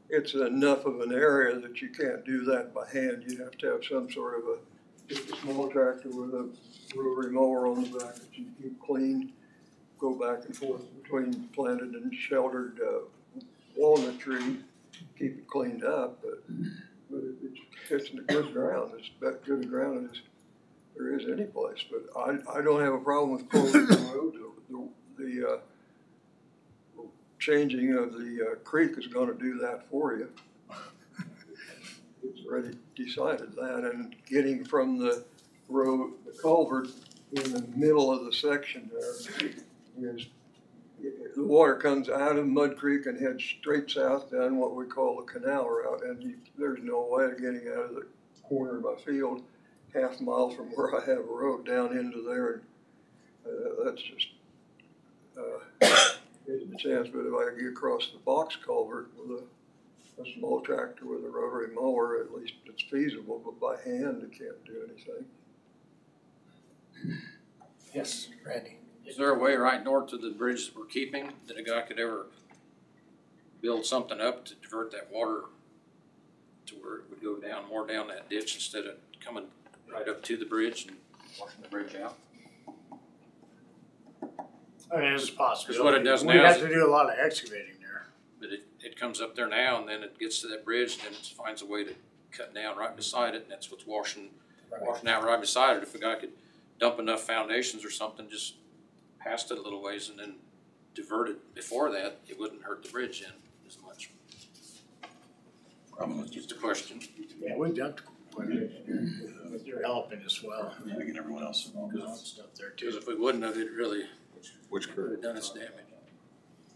it's enough of an area that you can't do that by hand. You have to have some sort of just a small tractor with a rotary mower on the back that you keep clean, go back and forth between planted and sheltered walnut trees, keep it cleaned up, but it's in good ground. It's about good ground as there is any place. But I don't have a problem with closing the road. The changing of the creek is going to do that for you. It's already decided that, and getting from the road, the culvert in the middle of the section there is, the water comes out of Mud Creek and heads straight south down what we call the canal route, and there's no way of getting out of the corner of my field half a mile from where I have a road down into there. That's just isn't a chance. But if I could get across the box culvert with a small tractor with a rotary mower, at least it's feasible. But by hand, it can't do anything. Yes, Randy. Is there a way right north of the bridge that we're keeping that a guy could ever build something up to divert that water to where it would go down, more down that ditch instead of coming right up to the bridge and washing the bridge out? I mean, it's possible. Because what it does now We have is- to do a lot of excavating there. But it comes up there now and then it gets to that bridge and then it finds a way to cut down right beside it, and that's what's washing out right beside it. If a guy could dump enough foundations or something just past it a little ways and then divert it before that, it wouldn't hurt the bridge in as much. Just a question. Yeah, we've done quite a bit with your helping as well. Yeah, get everyone else involved. Stuff there Because too. if we wouldn't have, it really Which would creek? have done its damage.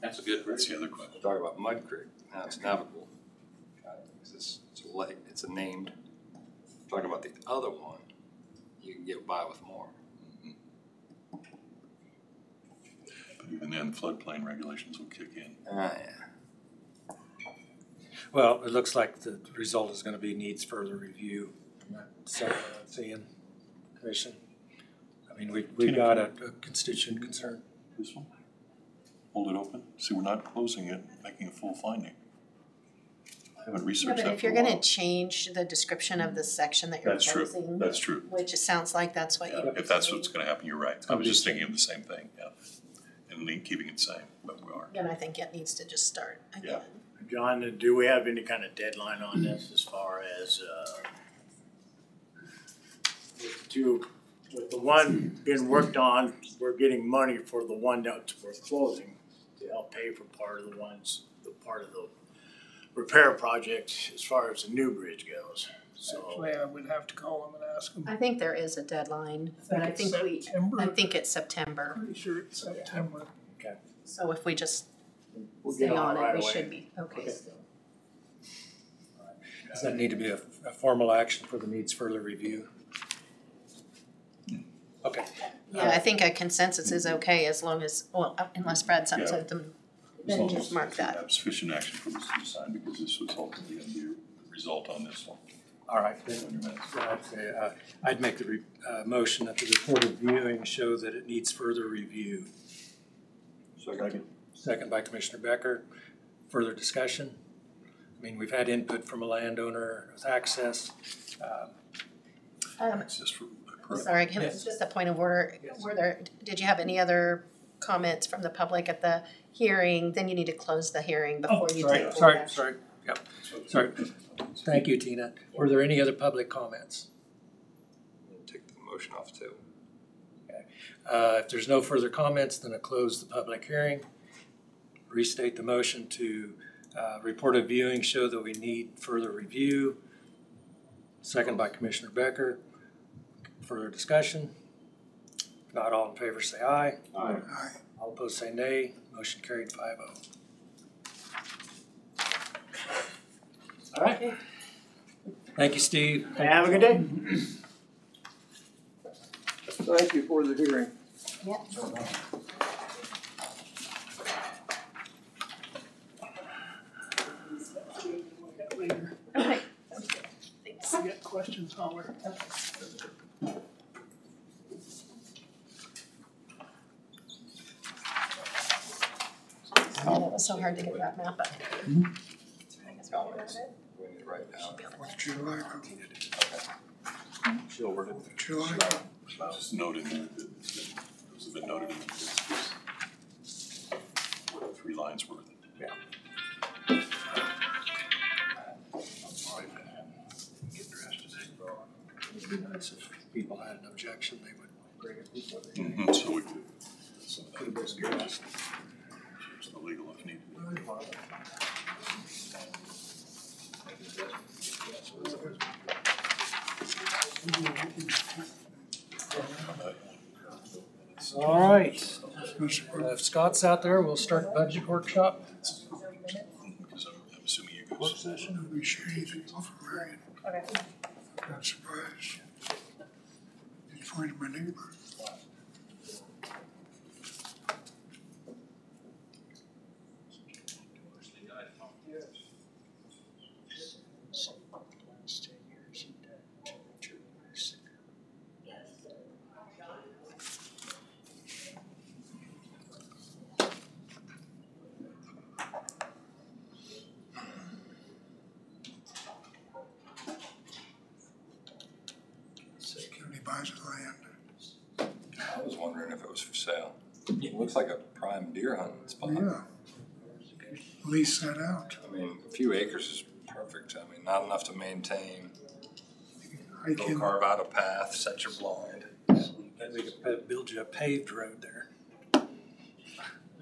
That's a good That's bridge. the other question. We're talking about Mud Creek, now it's navigable. It's a lake, it's a named. Talking about the other one, you can get by with more. But even then, floodplain regulations will kick in. Yeah. Well, it looks like the result is gonna be needs further review. Something I'm seeing, Commission. I mean, we got a constituent concern. This one? Hold it open. See, we're not closing it, making a full finding. I haven't Yeah, researched but that if for a you're while. gonna change the description of the section that you're That's true, closing, that's true. which it sounds like that's what you. If that's what's gonna happen, you're right. I was just thinking of the same thing, yeah. And keeping it the same, but we are. Then I think it needs to just start again. John, do we have any kind of deadline on this as far as, with the one being worked on, we're getting money for the one that we're closing to help pay for part of the repair project as far as the new bridge goes. So, Actually, I would have to call them and ask them. I think there is a deadline, but I think September. I think it's September. Pretty sure it's September. So if we just we'll stay get on it, right we away. should be okay still. Does that need to be a formal action for the needs further review? Okay. Yeah, I think a consensus is okay as long as, well, unless Brad Yeah. said them, As then long just as mark we that. have sufficient action for this to sign, because this was ultimately gonna be a result on this one. All right, then, I'd say, I'd make the motion that the report of viewing show that it needs further review. Second by Commissioner Becker. Further discussion? I mean, we've had input from a landowner with access. Access for. Sorry, Yes. just a point of order. Did you have any other comments from the public at the hearing? Then you need to close the hearing before you take board action. Sorry, yep, sorry. Thank you, Tina. Were there any other public comments? Take the motion off too. If there's no further comments, then I close the public hearing. Restate the motion to report of viewing show that we need further review. Second by Commissioner Becker. Further discussion? If not, all in favor say aye. Aye. All opposed say nay. Motion carried 5-0. All right. Thank you, Steve. Have a good day. Thank you for the hearing. Yep. Later. Okay. If you got questions, holler. Oh, that was so hard to get that map up. We need it right now. What you like, She'll work it. what you like. Just noted that it was a bit noted in this, 3 lines worth. Yeah. It'd be nice if people had an objection, they would bring it before they. So we could, some of that was addressed. It's illegal if needed. All right, if Scott's out there, we'll start budget workshop. Because I'm assuming you guys. Work session. Let me share anything from Marion. Okay. Not surprised. You find my neighbor. County buys the land. I was wondering if it was for sale. It looks like a prime deer hunting spot. Yeah. Lease that out. I mean, a few acres is perfect. I mean, not enough to maintain. I Go can, carve out a path, set your blind. Then we could build you a paved road there. I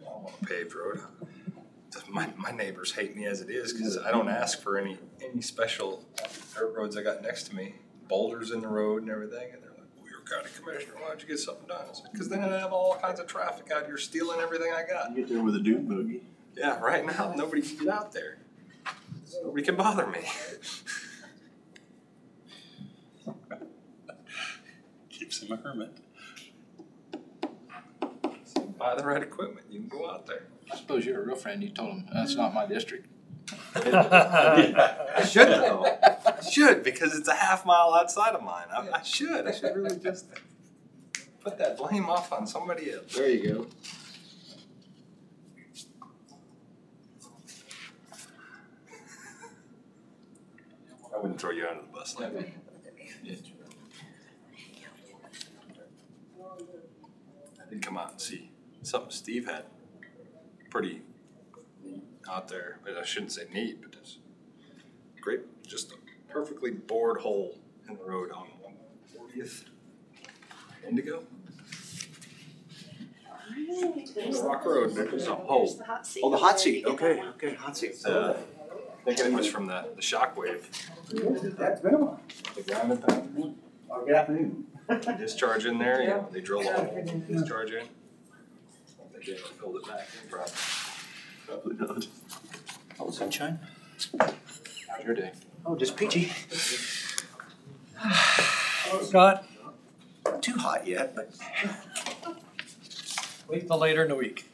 don't want a paved road. My neighbors hate me as it is because I don't ask for any special dirt roads I got next to me. Boulders in the road and everything. And they're like, well, you're county commissioner, why don't you get something done? I said, because then I have all kinds of traffic out here stealing everything I got. You get there with a dune buggy. Yeah, right now, nobody can get out there. Nobody can bother me. Keeps him a hermit. Buy the right equipment, you can go out there. I suppose you're a real friend, you told him, that's not my district. I should though. I should, because it's a half mile outside of mine. I should really just put that blame off on somebody else. There you go. I wouldn't throw you under the bus like that. I did come out and see something Steve had pretty neat out there, but I shouldn't say neat, but it's great, just a perfectly bored hole in the road on 40th Indigo. Rock Road, there's a hole. The hot seat. Oh, the hot seat, okay, hot seat. Thinking it was from the shockwave. That's been a while. The ground pound. Good afternoon. Discharge in there, yeah, they drilled a hole, discharge in. They did filled it back in probably. Probably not. Oh, sunshine? How's your day? Oh, just peachy. Scott, Not too hot yet, but wait till later in the week.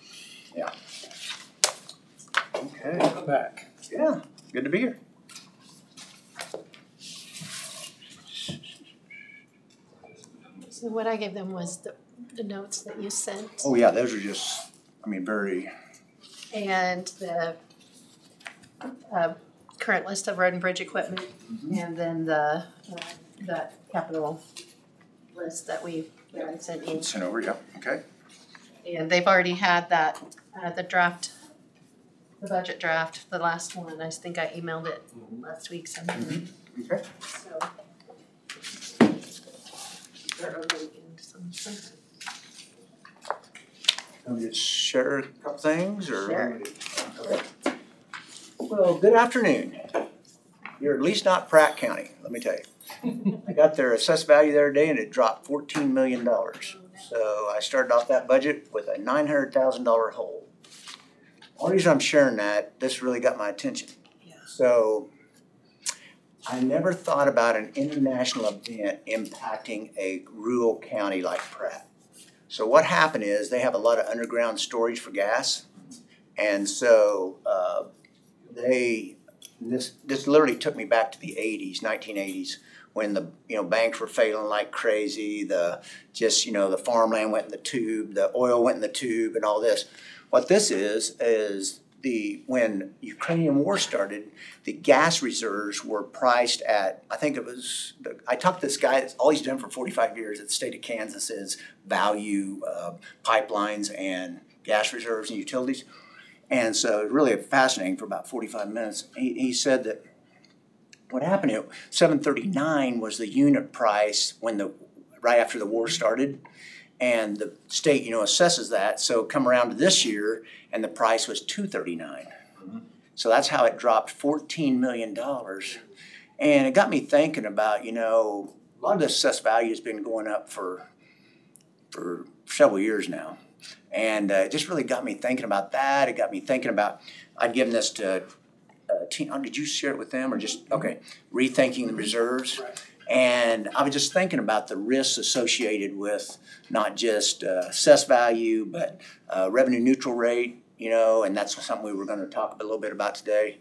okay. Come back. Yeah, good to be here. So what I gave them was the notes that you sent Oh, yeah, those are just, I mean, very, and the current list of road and bridge equipment, and then the capital list that I sent you. sent over, yeah, okay. And they've already had that, the draft, the budget draft, the last one, I think I emailed it last week sometime, Okay. so. Or over the weekend, sometime. Can we just share a couple things, or? Sure. Okay. Well, good afternoon. You're at least not Pratt County, let me tell you. I got their assessed value the other day and it dropped $14 million. So I started off that budget with a $900,000 hole. Only reason I'm sharing that, this really got my attention. Yeah. So I never thought about an international event impacting a rural county like Pratt. So what happened is they have a lot of underground storage for gas. And so this literally took me back to the 80s, 1980s, when the banks were failing like crazy, the farmland went in the tube, the oil went in the tube, and all this. What this is when Ukrainian war started, the gas reserves were priced at, I talked to this guy, all he's done for 45 years at the state of Kansas is value pipelines and gas reserves and utilities. And so it was really fascinating for about 45 minutes. He said that what happened at 739 was the unit price right after the war started. And the state, assesses that. So come around to this year, and the price was $239. Mm-hmm. So that's how it dropped $14 million. And it got me thinking about, a lot of the assessed value has been going up for several years now. And it just really got me thinking about that. It got me thinking about, I'd given this to Tina. Did you share it with them or just, okay, rethinking the reserves? Right. And I was just thinking about the risks associated with not just assessed value, but revenue neutral rate, and that's something we were going to talk a little bit about today.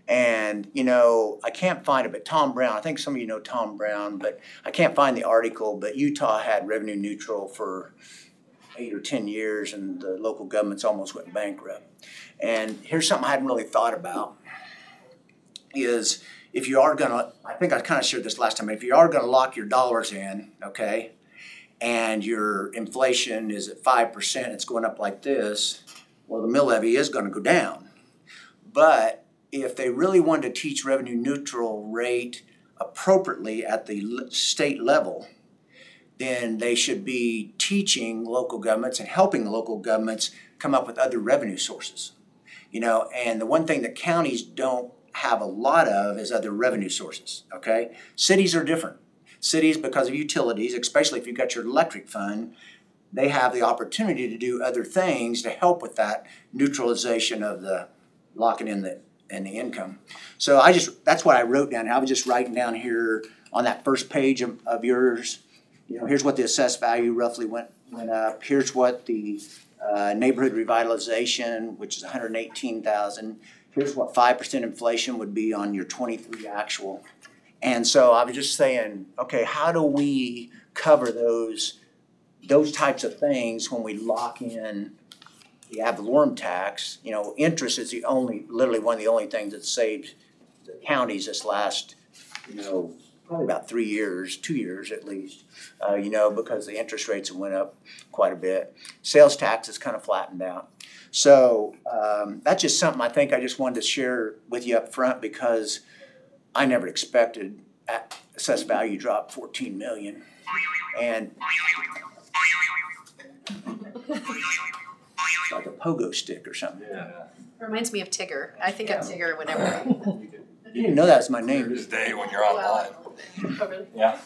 And, I can't find it, but Tom Brown, I think some of you know Tom Brown, but I can't find the article, but Utah had revenue neutral for 8 or 10 years, and the local governments almost went bankrupt. And here's something I hadn't really thought about is if you are gonna, I think I kind of shared this last time, if you are gonna lock your dollars in, okay, and your inflation is at 5%, it's going up like this, well, the mill levy is gonna go down. But if they really wanted to teach revenue neutral rate appropriately at the state level, then they should be teaching local governments and helping the local governments come up with other revenue sources. And the one thing that counties don't have a lot of is other revenue sources, okay? Cities are different. Cities, because of utilities, especially if you've got your electric fund, they have the opportunity to do other things to help with that neutralization of the locking in the income. So that's what I wrote down. I was just writing down here on that first page of yours, here's what the assessed value roughly went up. Here's what the neighborhood revitalization, which is $118,000. Here's what 5% inflation would be on your 23 actual. And so I was just saying, okay, how do we cover those types of things when we lock in the ad valorem tax? Interest is literally one of the only things that saved the counties this last, probably about 3 years, 2 years at least, because the interest rates have went up quite a bit. Sales tax has kind of flattened out. So that's just something I think I just wanted to share with you up front because I never expected assessed value drop 14 million. And it's like a pogo stick or something. Yeah. Reminds me of Tigger. I think of Tigger whenever You didn't know that was my name. This day when you're online. Yeah.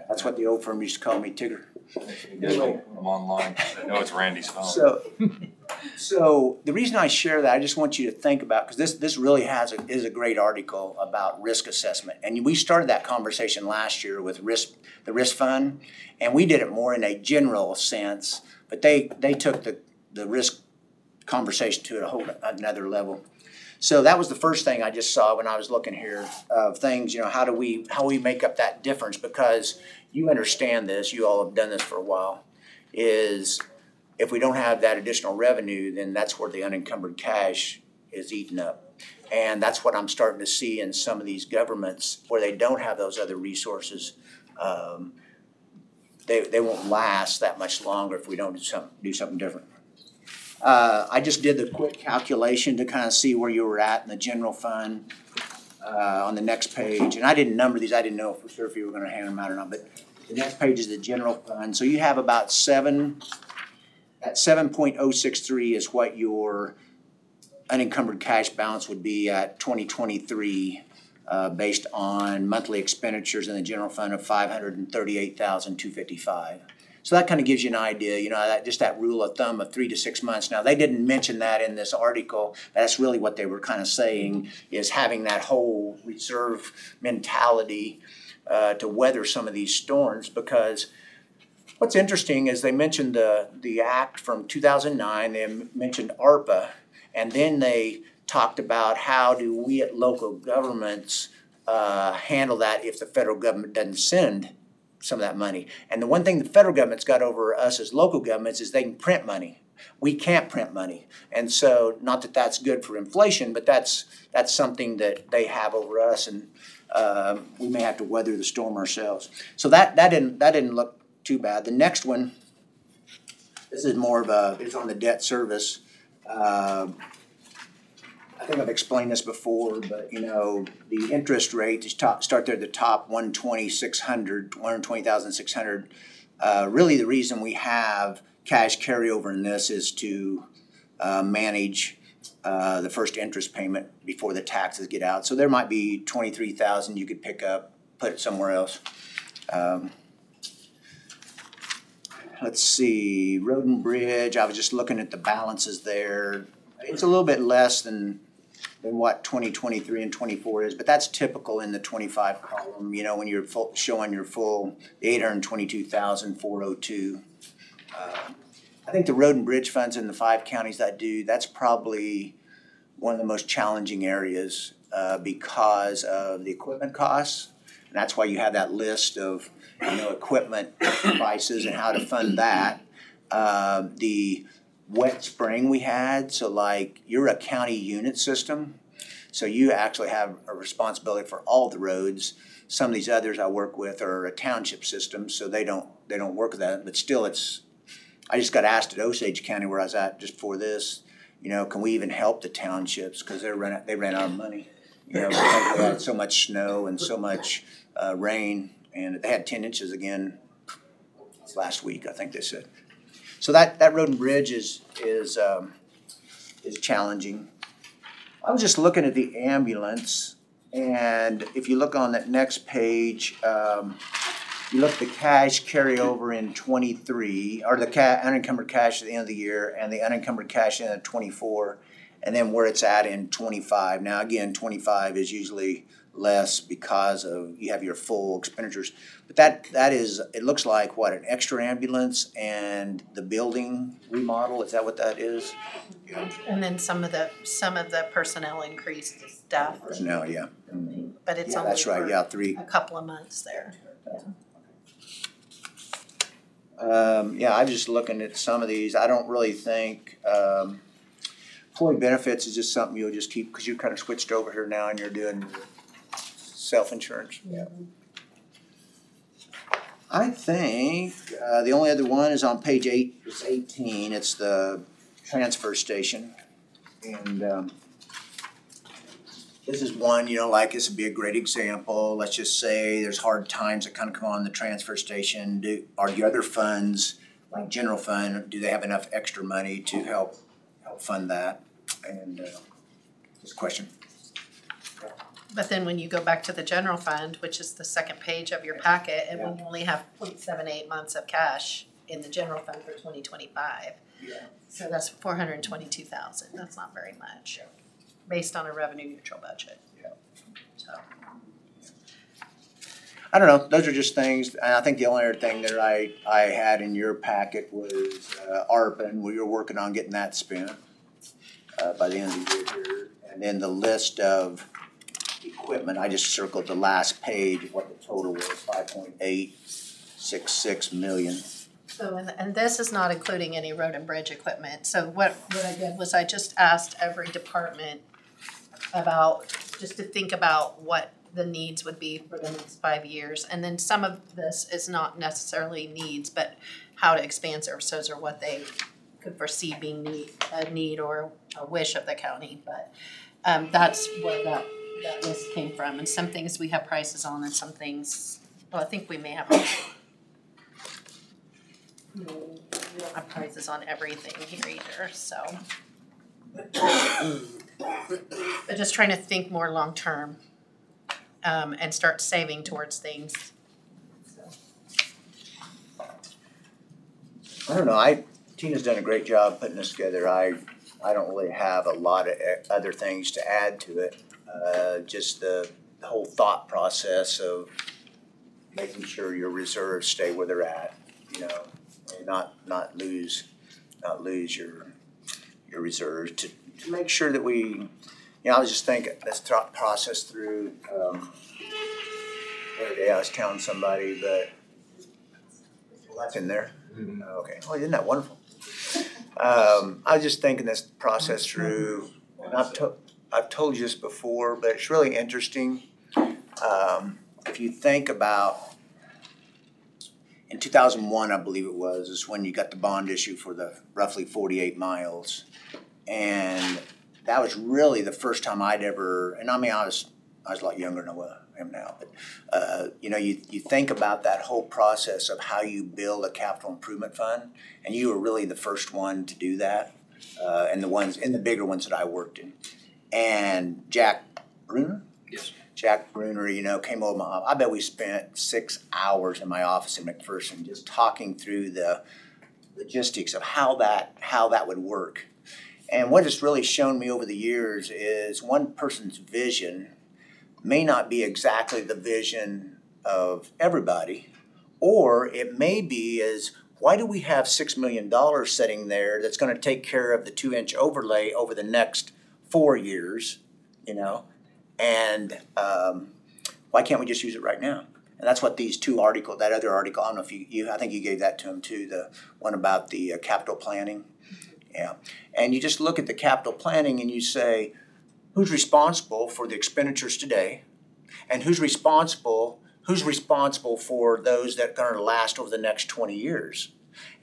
That's what the old firm used to call me, Tigger. I'm online. I know it's Randy's phone. So the reason I share that, I just want you to think about, because this really is a great article about risk assessment. And we started that conversation last year with the risk fund, and we did it more in a general sense, but they took the risk conversation to another level. So that was the first thing I just saw when I was looking here of things, how we make up that difference, because you understand this, you all have done this for a while, is if we don't have that additional revenue, then that's where the unencumbered cash is eaten up. And that's what I'm starting to see in some of these governments where they don't have those other resources. They won't last that much longer if we don't do something different. I just did the quick calculation to kind of see where you were at in the general fund on the next page. And I didn't number these. I didn't know for sure if you were going to hand them out or not. But the next page is the general fund. So you have about 7.063 is what your unencumbered cash balance would be at 2023 based on monthly expenditures in the general fund of $538,255. So that kind of gives you an idea, that rule of thumb of 3 to 6 months. Now, they didn't mention that in this article. That's really what they were kind of saying, is having that whole reserve mentality to weather some of these storms. Because what's interesting is they mentioned the act from 2009, they mentioned ARPA, and then they talked about how do we at local governments handle that if the federal government doesn't send some of that money. And the one thing the federal government's got over us as local governments is they can print money. We can't print money. And so, not that that's good for inflation, but that's something that they have over us, and we may have to weather the storm ourselves. So that didn't look too bad. The next one, this is more of it's on the debt service. I think I've explained this before, but the interest rate, start there at the top, 120,600. Really the reason we have cash carryover in this is to manage the first interest payment before the taxes get out. So there might be 23,000 you could pick up, put it somewhere else. Let's see, Road and Bridge, I was just looking at the balances there. It's a little bit less than what 2023 and 24 is, but that's typical in the 25 column, when you're showing your full 822,402. I think the road and bridge funds in the 5 counties that's probably one of the most challenging areas because of the equipment costs. And that's why you have that list of equipment prices and how to fund that. The wet spring we had, so like you're a county unit system, so you actually have a responsibility for all the roads. Some of these others I work with are a township system, so they don't work with that, but still I just got asked at Osage County where I was at just for this, can we even help the townships, because they ran out of money, because they had so much snow and so much rain, and they had 10 inches again last week, I think they said. So that road and bridge is challenging. I was just looking at the ambulance, and if you look on that next page, you look at the cash carryover in 23, or the unencumbered cash at the end of the year, and the unencumbered cash in 24, and then where it's at in 25. Now again, 25 is usually less because of you have your full expenditures, but that is, it looks like what, an extra ambulance and the building remodel, is that what that is? And then some of the personnel increased stuff. Personnel, yeah. But it's only that's right, yeah, 3 a couple of months there. I'm just looking at some of these. I don't really think employee benefits is just something you'll just keep, because you kind of switched over here now and you're doing self-insurance. Yeah. I think the only other one is on page 8. It's 18. It's the transfer station, and this is one. This would be a great example. Let's just say there's hard times that kind of come on the transfer station. Are the other funds, like general fund, do they have enough extra money to help fund that? And this question. But then when you go back to the general fund, which is the second page of your packet, and we only have 0.78 months of cash in the general fund for 2025. Yeah. So that's 422,000. That's not very much, based on a revenue neutral budget. Yeah. So. I don't know, those are just things, and I think the only other thing that I had in your packet was ARPA, and we were working on getting that spent by the end of the year here. And then the list of equipment, I just circled the last page of what the total was, 5.866 million. So, and this is not including any road and bridge equipment. So what I did was I just asked every department about, just to think about what the needs would be for the next 5 years. And then some of this is not necessarily needs, but how to expand services or what they could foresee being a need or a wish of the county. But that's where that list came from. And some things we have prices on and some things, well, I think we may have, we don't have prices on everything here either, so. But just trying to think more long-term and start saving towards things. I don't know, Tina's done a great job putting this together. I don't really have a lot of other things to add to it. Just the whole thought process of making sure your reserves stay where they're at, you know, and not lose your reserves to make sure that we, you know, I was just thinking, let's process through, the other day I was telling somebody, but that's in there. Mm-hmm. Okay, well, isn't that wonderful? I was just thinking this process through, and I've told you this before, but it's really interesting. If you think about, in 2001, I believe it was, is when you got the bond issue for the roughly 48 miles. And that was really the first time I'd ever, and I mean, I was a lot younger than I am now, but, you know, you think about that whole process of how you build a capital improvement fund, and you were really the first one to do that, and the bigger ones that I worked in. And Jack Bruner? Yes. Jack Bruner, you know, came over my office. I bet we spent 6 hours in my office in McPherson just talking through the logistics of how that would work. And what it's really shown me over the years is one person's vision may not be exactly the vision of everybody, or it may be is, why do we have $6 million sitting there that's going to take care of the 2-inch overlay over the next 4 years, you know? And why can't we just use it right now? And that's what these two articles, that other article, I don't know if I think you gave that to him too, the one about the capital planning. Yeah. And you just look at the capital planning and you say, who's responsible for the expenditures today? And who's responsible for those that are going to last over the next 20 years?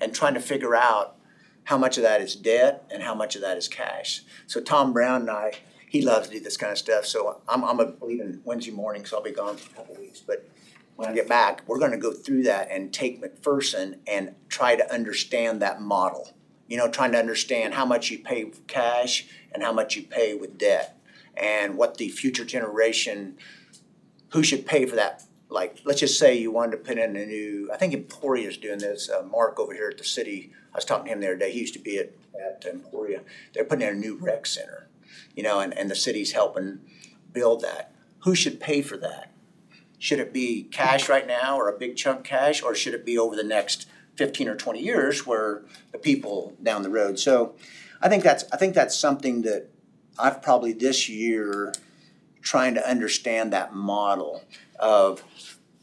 And trying to figure out how much of that is debt and how much of that is cash. So Tom Brown and I, he loves to do this kind of stuff. So I'm leaving Wednesday morning, so I'll be gone for a couple of weeks. But when I get back, we're going to go through that and take McPherson and try to understand that model. You know, trying to understand how much you pay with cash and how much you pay with debt, and what the future generation, who should pay for that. Like, let's just say you wanted to put in a new, I think Emporia's doing this, Mark over here at the city, I was talking to him the other day, he used to be at Emporia. They're putting in a new rec center, you know, and the city's helping build that. Who should pay for that? Should it be cash right now, or a big chunk cash, or should it be over the next 15 or 20 years where the people down the road? So I think that's something that I've probably this year trying to understand that model of,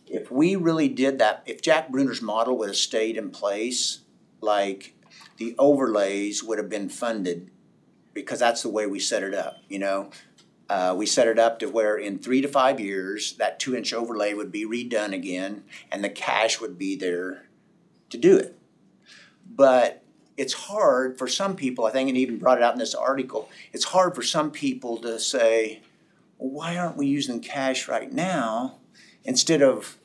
if we really did that, if Jack Bruner's model would have stayed in place, like the overlays would have been funded, because that's the way we set it up, you know. We set it up to where in 3 to 5 years, that 2-inch overlay would be redone again, and the cash would be there to do it. But it's hard for some people, I think, and even brought it out in this article, it's hard for some people to say, well, why aren't we using cash right now instead of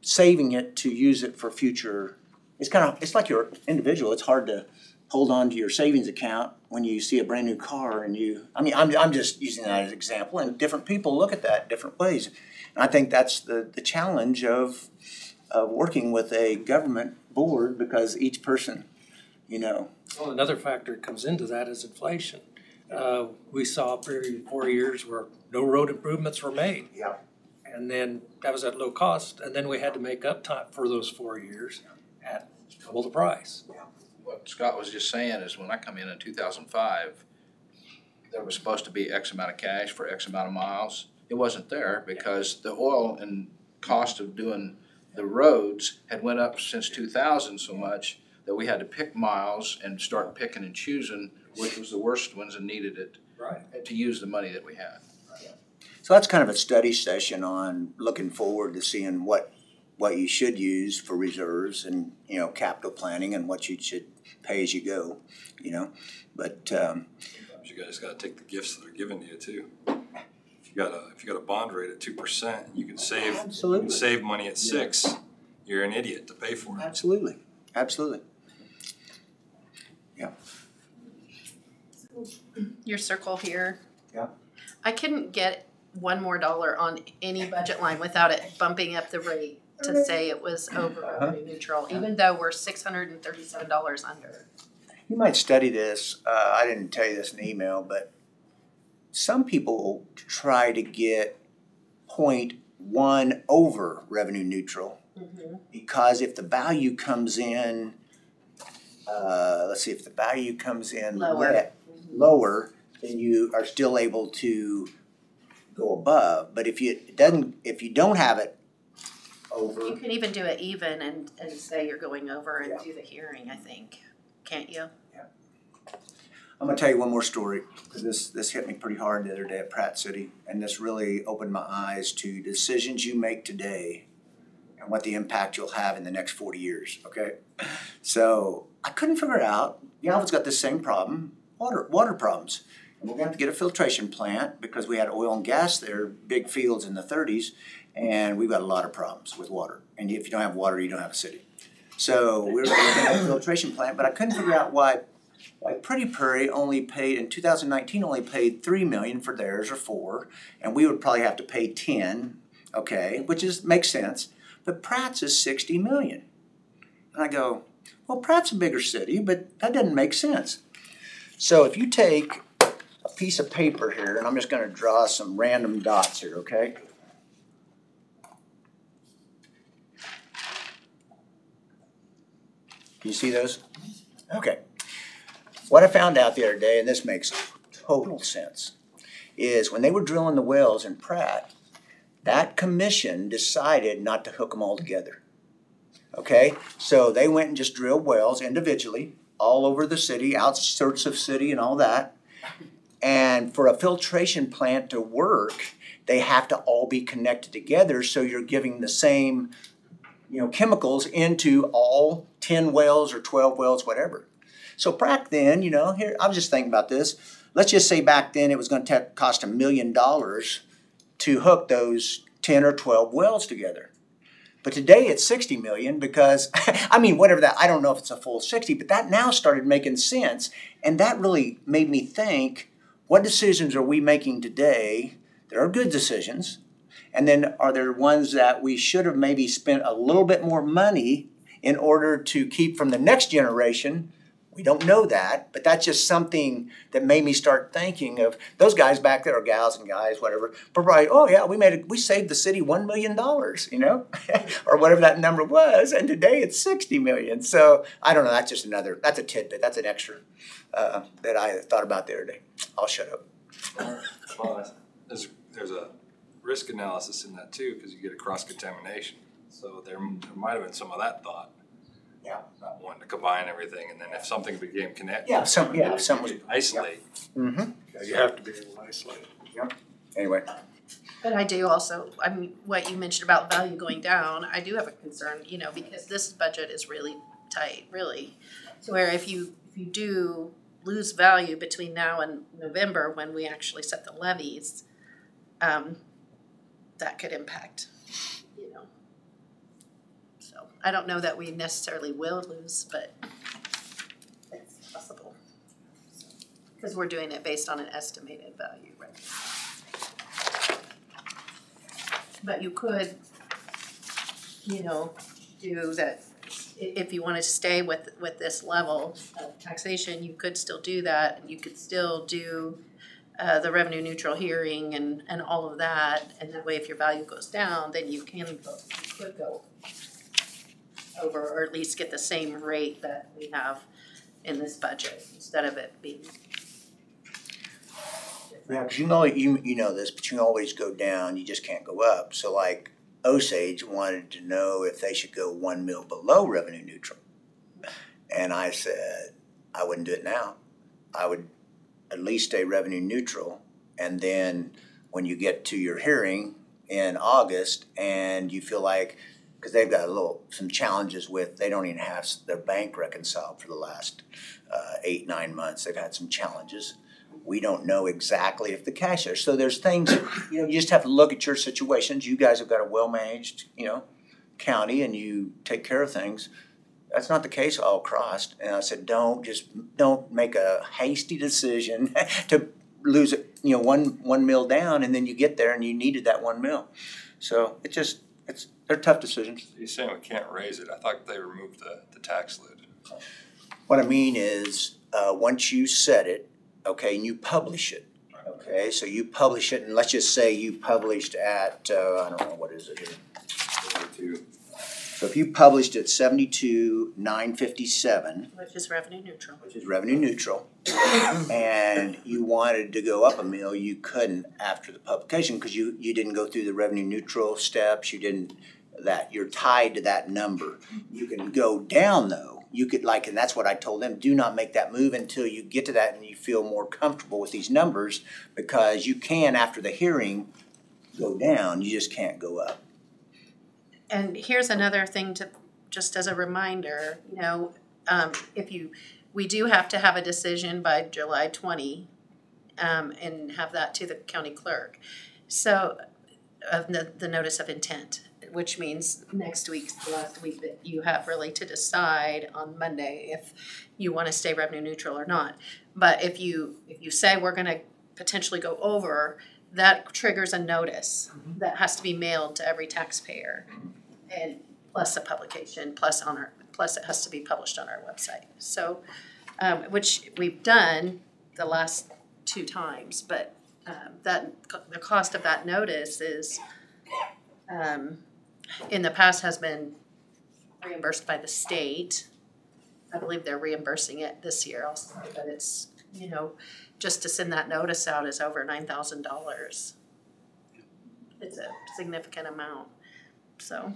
saving it to use it for future? It's like you're individual, it's hard to hold on to your savings account when you see a brand new car and I'm just using that as an example, and different people look at that different ways. And I think that's the challenge of working with a government board, because each person, Well, another factor that comes into that is inflation. We saw a period of 4 years where no road improvements were made. Yeah. And then that was at low cost, and then we had to make up time for those 4 years at double the price. What Scott was just saying is when I come in 2005, there was supposed to be X amount of cash for X amount of miles. It wasn't there because the oil and cost of doing the roads had went up since 2000 so much that we had to pick miles and start picking and choosing which was the worst ones and needed it to use the money that we had. So that's kind of a study session on looking forward to seeing what you should use for reserves and, capital planning, and what you should pay as you go, But Sometimes you guys gotta take the gifts that are given to you too. If you got a bond rate at 2%, you can save money at 6%. You're an idiot to pay for it. Absolutely. Yeah. Your circle here. Yeah. I couldn't get $1 more on any budget line without it bumping up the rate to say it was over revenue neutral, even though we're $637 under. You might study this. I didn't tell you this in email, but some people try to get 0.1 over revenue neutral, because if the value comes in, if the value comes in lower, then you are still able to go above. But if you don't have it over, you can even do it even and say you're going over and do the hearing, I think. Can't you? Yeah. I'm gonna tell you one more story, because this hit me pretty hard the other day at Pratt City, and this really opened my eyes to decisions you make today and what the impact you'll have in the next 40 years, okay? So I couldn't figure out, Galva's got this same problem, water problems. And we're gonna have to get a filtration plant because we had oil and gas there, big fields in the 30s, and we've got a lot of problems with water. And if you don't have water, you don't have a city. So we were going to have a filtration plant, but I couldn't figure out why Pretty Prairie only paid, in 2019, only paid $3 million for theirs, or $4 million, and we would probably have to pay $10 million, okay, which makes sense. But Pratt's is $60 million. And I go, well, Pratt's a bigger city, but that doesn't make sense. So if you take a piece of paper here, and I'm just going to draw some random dots here, okay? Can you see those? Okay. What I found out the other day, and this makes total sense, is when they were drilling the wells in Pratt, that commission decided not to hook them all together. Okay? So they went and just drilled wells individually all over the city, outskirts of city and all that. And for a filtration plant to work, they have to all be connected together, so you're giving the same chemicals into all 10 wells or 12 wells, whatever. So back then, here, I was just thinking about this. Let's just say back then it was going to cost $1 million to hook those 10 or 12 wells together. But today it's $60 million because, whatever that, I don't know if it's a full 60, but that now started making sense. And that really made me think, what decisions are we making today that are good decisions? And then are there ones that we should have maybe spent a little bit more money in order to keep from the next generation? We don't know that, but that's just something that made me start thinking of those guys back there, or gals and guys, whatever. Probably, oh yeah, we saved the city $1 million, or whatever that number was, and today it's $60 million. So I don't know. That's just that's a tidbit. That's an extra that I thought about the other day. I'll shut up. Well, there's a risk analysis in that too, because you get a cross-contamination. So there might have been some of that thought. Yeah. Not wanting to combine everything, and then if something became connected. Yeah, if something was isolate. Yeah. Mm-hmm. You have to be able to isolate. Yep. Anyway. But I do also, what you mentioned about value going down, I do have a concern, because this budget is really tight, really. So where if you do lose value between now and November when we actually set the levies, that could impact, So I don't know that we necessarily will lose, but possible. Because we're doing it based on an estimated value, right? But you could, do that, if you wanted to stay with this level of taxation, you could still do that, and you could still do the revenue neutral hearing and all of that, and that way if your value goes down, then you could go over, or at least get the same rate that we have in this budget, instead of it being. Yeah, cause you know this, but you can always go down, you just can't go up. So like Osage wanted to know if they should go 1 mil below revenue neutral. And I said, I wouldn't do it now. I would at least stay revenue neutral. And then when you get to your hearing in August and you feel like, because they've got some challenges with, they don't even have their bank reconciled for the last 8-9 months. They've had some challenges. We don't know exactly if the cash is. So there's things, you just have to look at your situations. You guys have got a well-managed, county, and you take care of things. That's not the case all across. And I said, don't make a hasty decision to lose it, 1 mil down, and then you get there and you needed that 1 mil. So they're tough decisions. You're saying we can't raise it. I thought they removed the tax lid. What I mean is, once you set it, okay, and you publish it, okay? So you publish it, and let's just say you published at, I don't know, what is it here? 72. So if you published at 72,957. Which is revenue neutral. Which is revenue neutral, and you wanted to go up 1 mil, you couldn't after the publication because you didn't go through the revenue neutral steps, you're tied to that number. You can go down though. You could and that's what I told them, do not make that move until you get to that and you feel more comfortable with these numbers, because you can, after the hearing, go down, you just can't go up. And here's another thing just as a reminder, we do have to have a decision by July 20, and have that to the county clerk. So, the notice of intent, which means next week's the last week that you have really to decide on Monday if you want to stay revenue neutral or not. But if you say we're going to potentially go over, that triggers a notice that has to be mailed to every taxpayer, and plus a publication, plus it has to be published on our website. So, which we've done the last 2 times, but the cost of that notice is. In the past has been reimbursed by the state. I believe they're reimbursing it this year also, but it's, just to send that notice out is over $9,000. It's a significant amount, so.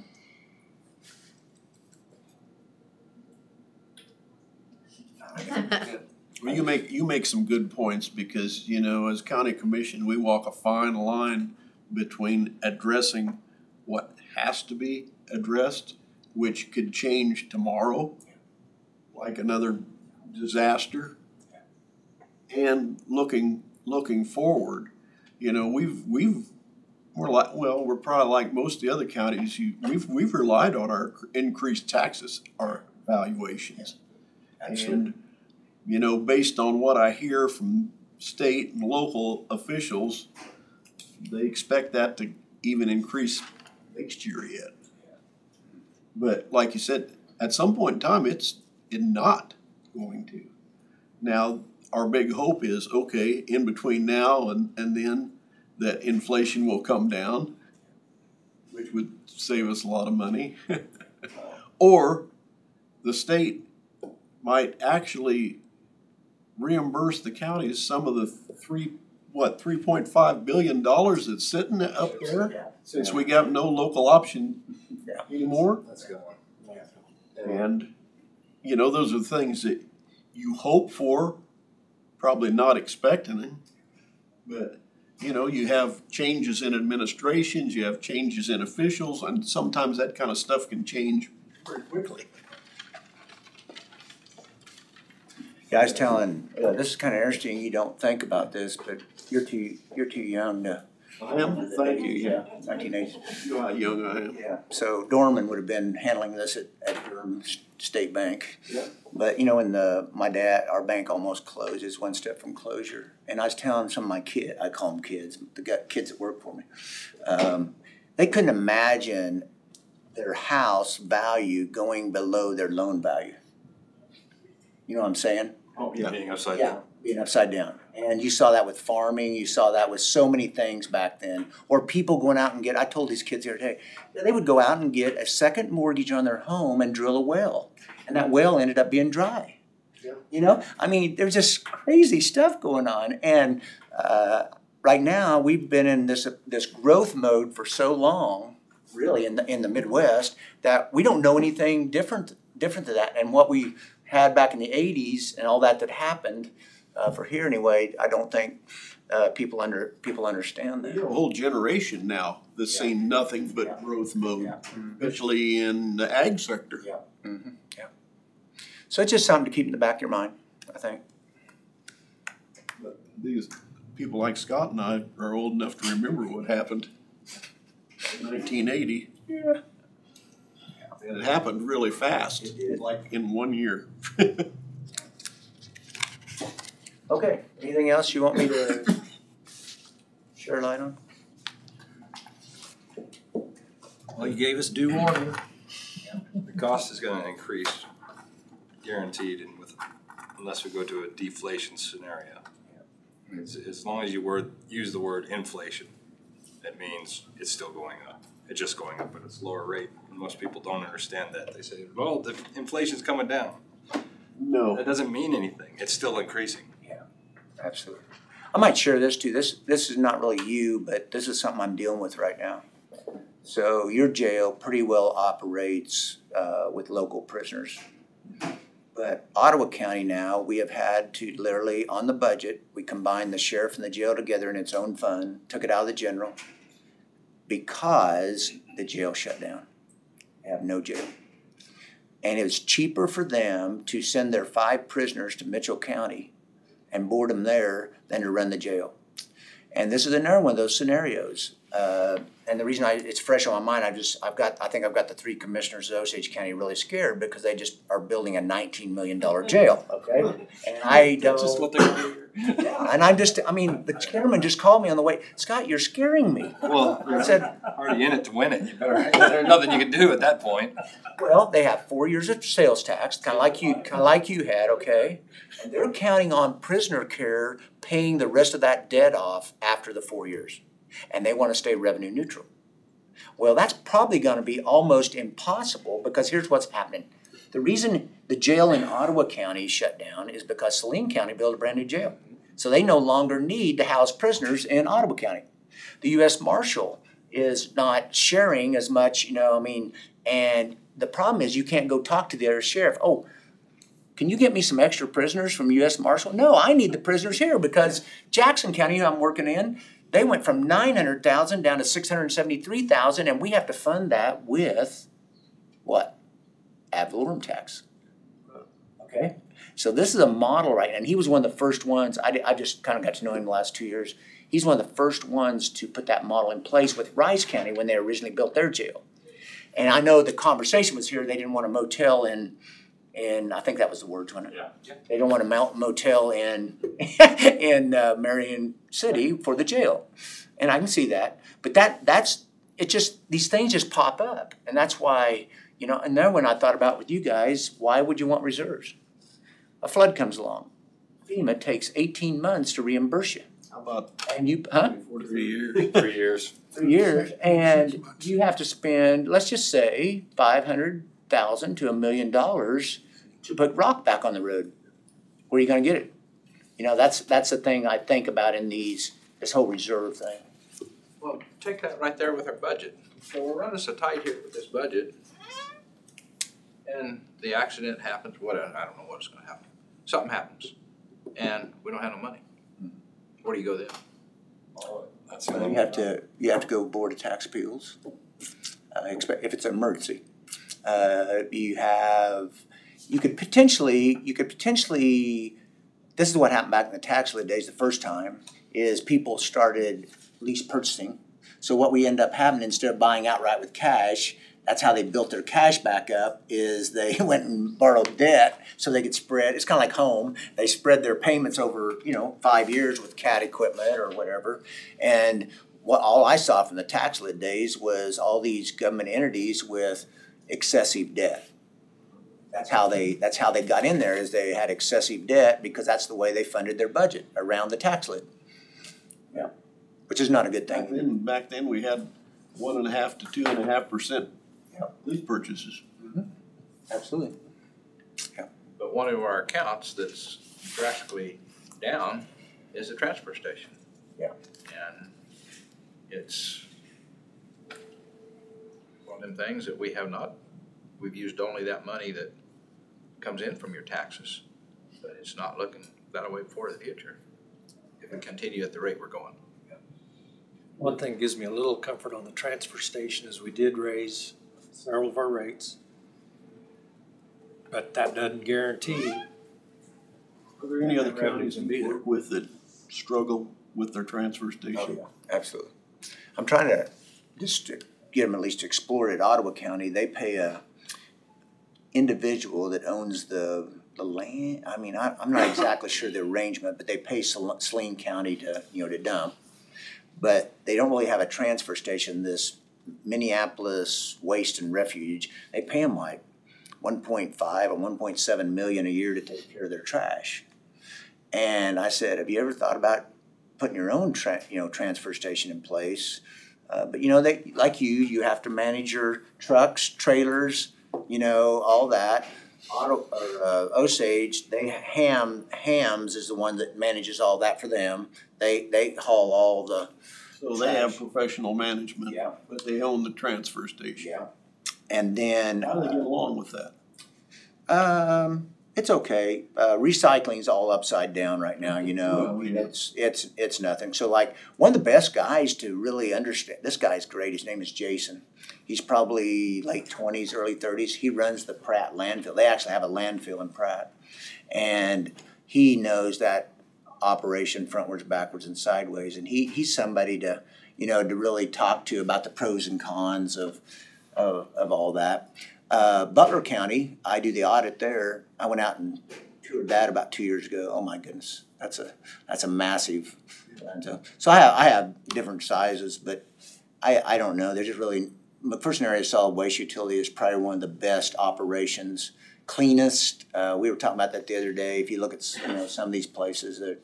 Well, you make some good points because, as county commission, we walk a fine line between addressing what has to be addressed, which could change tomorrow, like another disaster, and looking forward. We're probably like most of the other counties. We've relied on our increased taxes, our valuations, and based on what I hear from state and local officials, they expect that to even increase next year yet. But like you said, at some point in time, it's not going to. Now, our big hope is, okay, in between now and then, that inflation will come down, which would save us a lot of money. Or the state might actually reimburse the counties some of the $3.5 billion that's sitting up there, since we got no local option anymore. That's a good one. And, those are things that you hope for, probably not expecting them. But, you have changes in administrations, you have changes in officials, and sometimes that kind of stuff can change very quickly. Yeah, I was telling, this is kind of interesting, you don't think about this, but you're too young to. I am, thank you, yeah. 1980s. You know how young I am. Yeah, so Dorman would have been handling this at your Term State Bank. Yeah. But when our bank almost closed, it's one step from closure. And I was telling some of my kids, I call them kids, the kids that work for me, they couldn't imagine their house value going below their loan value. You know what I'm saying? Oh, yeah. Being upside down. Being upside down. And you saw that with farming, you saw that with so many things back then. Or people going out and I told these kids the other day, they would go out and get a second mortgage on their home and drill a well. And that well ended up being dry. Yeah. I mean, there's just crazy stuff going on. And right now, we've been in this growth mode for so long, really, in the Midwest, that we don't know anything different to that. And what we had back in the 80s and all that happened, for here anyway, I don't think people understand that. You have a whole generation now that's seen nothing but growth mode, especially in the ag sector. Yeah. Mm-hmm. Yeah. So it's just something to keep in the back of your mind, I think. But these people like Scott and I are old enough to remember what happened in 1980. Yeah. And it happened really fast. It did. Like in 1 year. Okay, anything else you want me to share light on? Well, you gave us due warning. The cost is gonna increase, guaranteed, and unless we go to a deflation scenario. As long as you use the word inflation, it means it's still going up. It's just going up at a slower rate. And most people don't understand that. They say, well, the inflation's coming down. No. That doesn't mean anything. It's still increasing. Yeah, absolutely. I might share this too. This is not really you, but this is something I'm dealing with right now. So your jail pretty well operates with local prisoners. But Ottawa County now, we have had to literally, on the budget, we combined the sheriff and the jail together in its own fund, took it out of the general, because the jail shut down. They have no jail. And it was cheaper for them to send their 5 prisoners to Mitchell County and board them there than to run the jail. And this is another one of those scenarios. And the reason it's fresh on my mind, I think I've got the 3 commissioners of Osage County really scared because they just are building a $19 million jail. Okay, and I don't. That's just what they're doing. Yeah, and the chairman just called me on the way. Scott, you're scaring me. Well, I said, already in it to win it. There's nothing you can do at that point. Well, they have 4 years of sales tax, kind of like you had, okay? And they're counting on prisoner care paying the rest of that debt off after the 4 years. And they want to stay revenue neutral. Well, that's probably going to be almost impossible because here's what's happening. The reason the jail in Ottawa County shut down is because Saline County built a brand new jail. So they no longer need to house prisoners in Ottawa County. The U.S. Marshal is not sharing as much, and the problem is you can't go talk to the other sheriff. Oh, can you get me some extra prisoners from U.S. Marshal? No, I need the prisoners here because Jackson County, who I'm working in, they went from 900,000 down to 673,000, and we have to fund that with what? Ad valorem tax. Okay? So this is a model, right? And he was one of the first ones, I just kind of got to know him the last 2 years. He's one of the first ones to put that model in place with Rice County when they originally built their jail. And I know the conversation was here, they didn't want a motel in I think that was the words, wasn't it? Yeah. They don't want a motel in Marion City for the jail. And I can see that. But these things just pop up. And that's why, and then when I thought about with you guys, why would you want reserves? A flood comes along. FEMA takes 18 months to reimburse you. How about and you 3 years? 3 years. 3 years. And you have to spend, let's just say, $500,000 to $1 million to put rock back on the road. Where are you going to get it? That's the thing I think about in this whole reserve thing. Well, take that right there with our budget. So we're running so tight here with this budget, and the accident happens, whatever, I don't know what's going to happen. Something happens, and we don't have no money. Where do you go then? You have to go board of tax appeals. If it's an emergency, you could potentially. This is what happened back in the tax lid days. The first time is people started lease purchasing. So what we end up having, instead of buying outright with cash, that's how they built their cash back up, is they went and borrowed debt so they could spread, it's kind of like home, they spread their payments over, 5 years with CAT equipment or whatever. And all I saw from the tax lid days was all these government entities with excessive debt. That's how they got in there, is they had excessive debt because that's the way they funded their budget, around the tax lid. Yeah, which is not a good thing. Back then we had 1.5% to 2.5% lease purchases. Mm-hmm. Absolutely. Yeah. But one of our accounts that's drastically down is the transfer station. Yeah. And it's one of them things that we've used only that money that comes in from your taxes. But it's not looking that way for the future if we continue at the rate we're going. One thing gives me a little comfort on the transfer station is we did raise several of our rates, but that doesn't guarantee. Are there any other counties you work with that struggle with their transfer station? Oh, yeah, absolutely. I'm trying to just get them at least to explore it. Ottawa County, they pay a individual that owns the land. I mean, I'm not exactly sure the arrangement, but they pay Saline County to dump. But they don't really have a transfer station. This Minneapolis Waste and Refuge, they pay them like 1.5 or 1.7 million a year to take care of their trash. And I said, have you ever thought about putting your own transfer station in place? But they, like you have to manage your trucks, trailers, all that. Osage, Hams is the one that manages all that for them. They haul all the. So they have professional management, yeah, but they own the transfer station. Yeah. And then how do they get along with that? It's okay. Recycling's all upside down right now. It's nothing. So like one of the best guys to really understand. This guy's great. His name is Jason. He's probably late 20s, early 30s. He runs the Pratt landfill. They actually have a landfill in Pratt, and he knows that operation frontwards, backwards, and sideways. And he's somebody to to really talk to about the pros and cons of all that. Butler County, I do the audit there. I went out and toured that about 2 years ago. Oh my goodness, that's a massive landfill. So I have different sizes, but I don't know. There's just really McPherson Area Solid Waste Utility is probably one of the best operations, cleanest. We were talking about that the other day. If you look at some of these places, that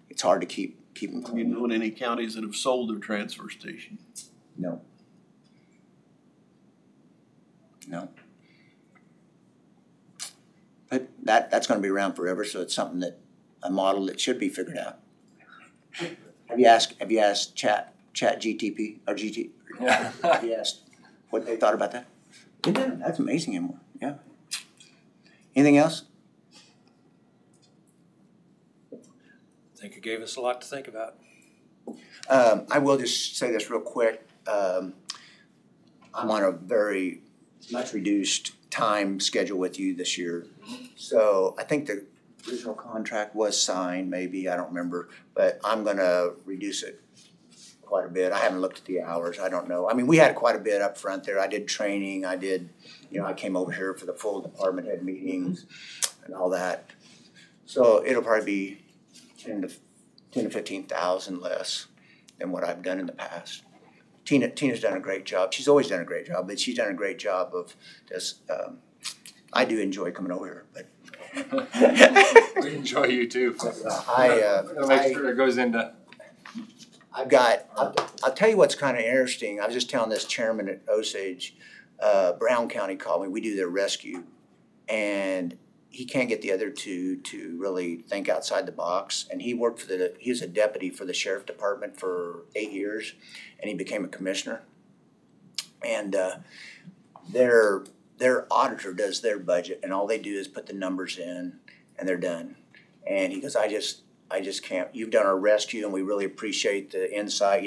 it's hard to keep them clean. You know any counties that have sold their transfer station? No. But that's going to be around forever, so it's something a model that should be figured out. Have you asked Chat GTP or GT? Yeah. Have you asked what they thought about that? That's amazing anymore. Yeah. Anything else? I think it gave us a lot to think about. I will just say this real quick. I'm on a very much reduced time schedule with you this year. So I think the original contract was signed, maybe, I don't remember, but I'm gonna reduce it quite a bit. I haven't looked at the hours, I don't know. I mean, we had quite a bit up front there. I did training, I came over here for the full department head meetings and all that. So it'll probably be 10 to 15,000 less than what I've done in the past. Tina's done a great job. She's always done a great job, but she's done a great job of just, I do enjoy coming over here, but. We enjoy you too. Gotta make sure it goes into. I'll tell you what's kind of interesting. I was just telling this chairman at Osage, Brown County called me. We do their rescue, and he can't get the other two to really think outside the box. And he worked he was a deputy for the sheriff department for 8 years, and he became a commissioner. And their auditor does their budget, and all they do is put the numbers in, and they're done. And he goes, I just can't. You've done our rescue, and we really appreciate the insight,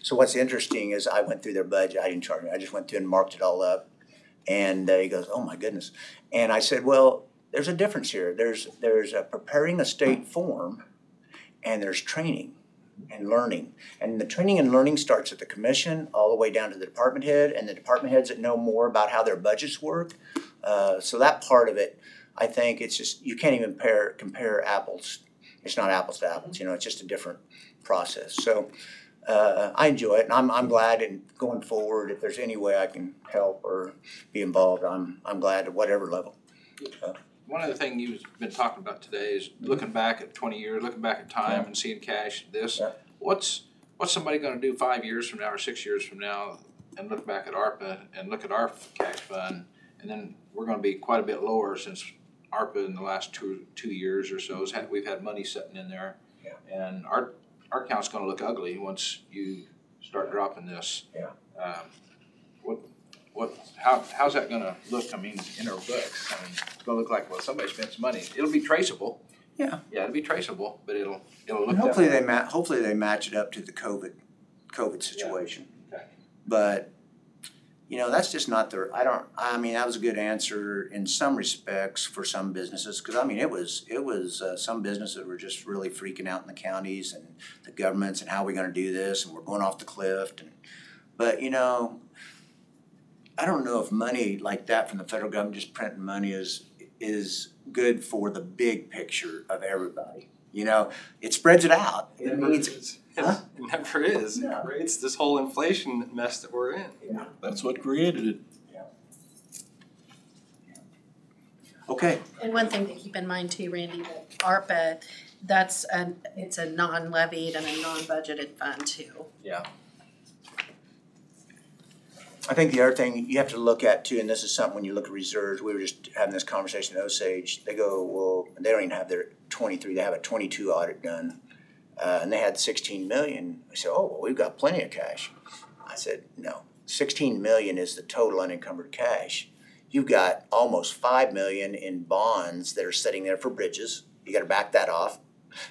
So what's interesting is I went through their budget. I didn't charge them. I just went through and marked it all up. And he goes, oh my goodness. And I said, well, there's a difference here. There's preparing a state form, and there's training. and learning. And the training and learning starts at the commission all the way down to the department head and the department heads that know more about how their budgets work. So that part of it, I think it's just, you can't even compare apples. It's not apples to apples, you know, it's just a different process. So I enjoy it, and I'm glad in going forward, if there's any way I can help or be involved, I'm glad at whatever level. One other thing you've been talking about today is looking back at 20 years, looking back at time and seeing cash, this. Yeah. What's somebody gonna do 5 years from now or 6 years from now and look back at ARPA and look at our cash fund, and then we're gonna be quite a bit lower since ARPA in the last two years or so we've had money sitting in there. Yeah. And our account's gonna look ugly once you start dropping this. Yeah. How's that gonna look, I mean, in our books? I mean, it's gonna look like, well, somebody spent some money. It'll be traceable. Yeah. Yeah, it'll be traceable, but it'll look And hopefully they match it up to the COVID situation. Yeah. Okay. But, you know, that's just not I mean, that was a good answer in some respects for some businesses, because I mean, it was some businesses that were just really freaking out in the counties and the governments and how we're gonna do this and we're going off the cliff. But, you know, I don't know if money like that from the federal government, just printing money, is good for the big picture of everybody. You know, it spreads it out. It never is. It creates this whole inflation mess that we're in. Yeah. That's what created it. Yeah. Okay. And one thing to keep in mind too, Randy, that ARPA, it's a non-levied and a non-budgeted fund too. Yeah. I think the other thing you have to look at too, and this is something when you look at reserves, we were just having this conversation at Osage, they go, well, they don't even have their 23, they have a 22 audit done, and they had 16 million. I said, oh, well, we've got plenty of cash. I said, no, 16 million is the total unencumbered cash. You've got almost 5 million in bonds that are sitting there for bridges. You gotta back that off.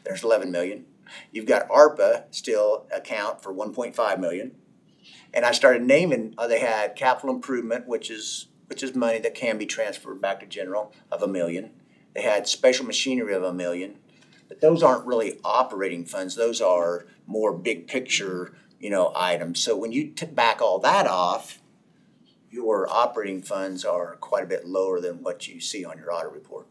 There's 11 million. You've got ARPA still account for 1.5 million. And I started naming, they had capital improvement, which is money that can be transferred back to general, of $1 million. They had special machinery of $1 million. But those aren't really operating funds. Those are more big picture, you know, items. So when you back all that off, your operating funds are quite a bit lower than what you see on your audit report.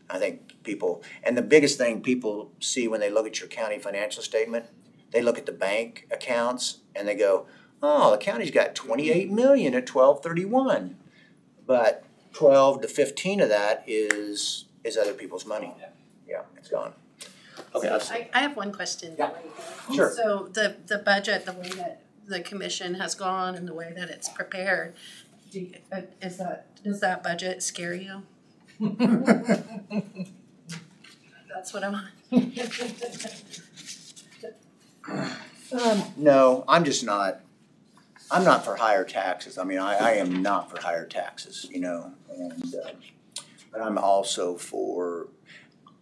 I think people, and the biggest thing people see when they look at your county financial statement, they look at the bank accounts and they go, oh, the county's got 28 million at 12/31, but 12 to 15 of that is other people's money. Yeah, it's gone. Okay, So I have one question. Yeah. Sure. So the budget, the way that the commission has gone and the way that it's prepared, does that budget scare you? That's what I'm. No, I'm not for higher taxes. I mean, I am not for higher taxes, you know, and but I'm also for.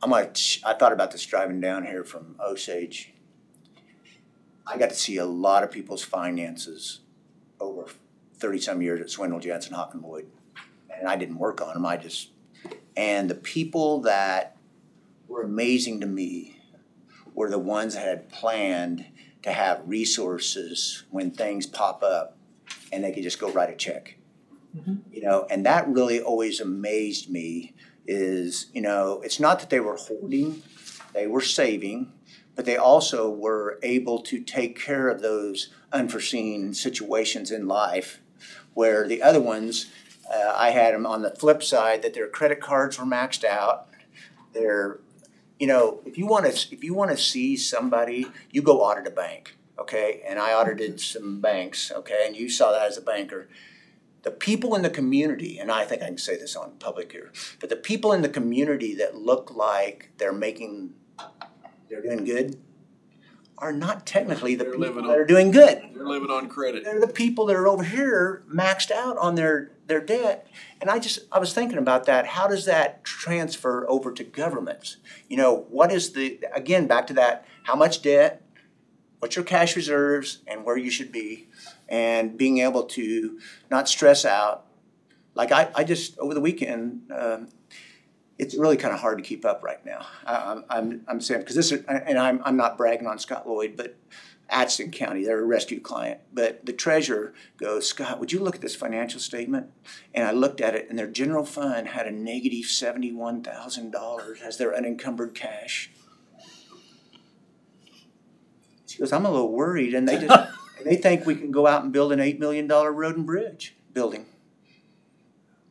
I thought about this driving down here from Osage. I got to see a lot of people's finances over 30-some years at Swindle, Jansen, Hawk, and Lloyd, and I didn't work on them. And the people that were amazing to me were the ones that had planned to have resources when things pop up and they could just go write a check. Mm-hmm. You know, and that really always amazed me is, you know, it's not that they were hoarding, they were saving, but they also were able to take care of those unforeseen situations in life where the other ones, I had them on the flip side that their credit cards were maxed out. You know, if you want to see somebody, you go audit a bank, okay? And I audited some banks, okay? And you saw that as a banker. The people in the community, and I think I can say this on public here, but the people in the community that look like they're doing good are not technically the people that are doing good. They're living on credit. They're the people that are over here maxed out on their debt. And I was thinking about that. How does that transfer over to governments? You know, what is again, back to that, how much debt, what's your cash reserves, and where you should be, and being able to not stress out. Like I just, over the weekend, it's really kind of hard to keep up right now. I'm saying, because this is, and I'm not bragging on Scott Lloyd, but Atchison County, they're a rescue client. But the treasurer goes, Scott, would you look at this financial statement? And I looked at it, and their general fund had a negative $71,000 as their unencumbered cash. She goes, I'm a little worried, and they think we can go out and build an $8 million road and bridge building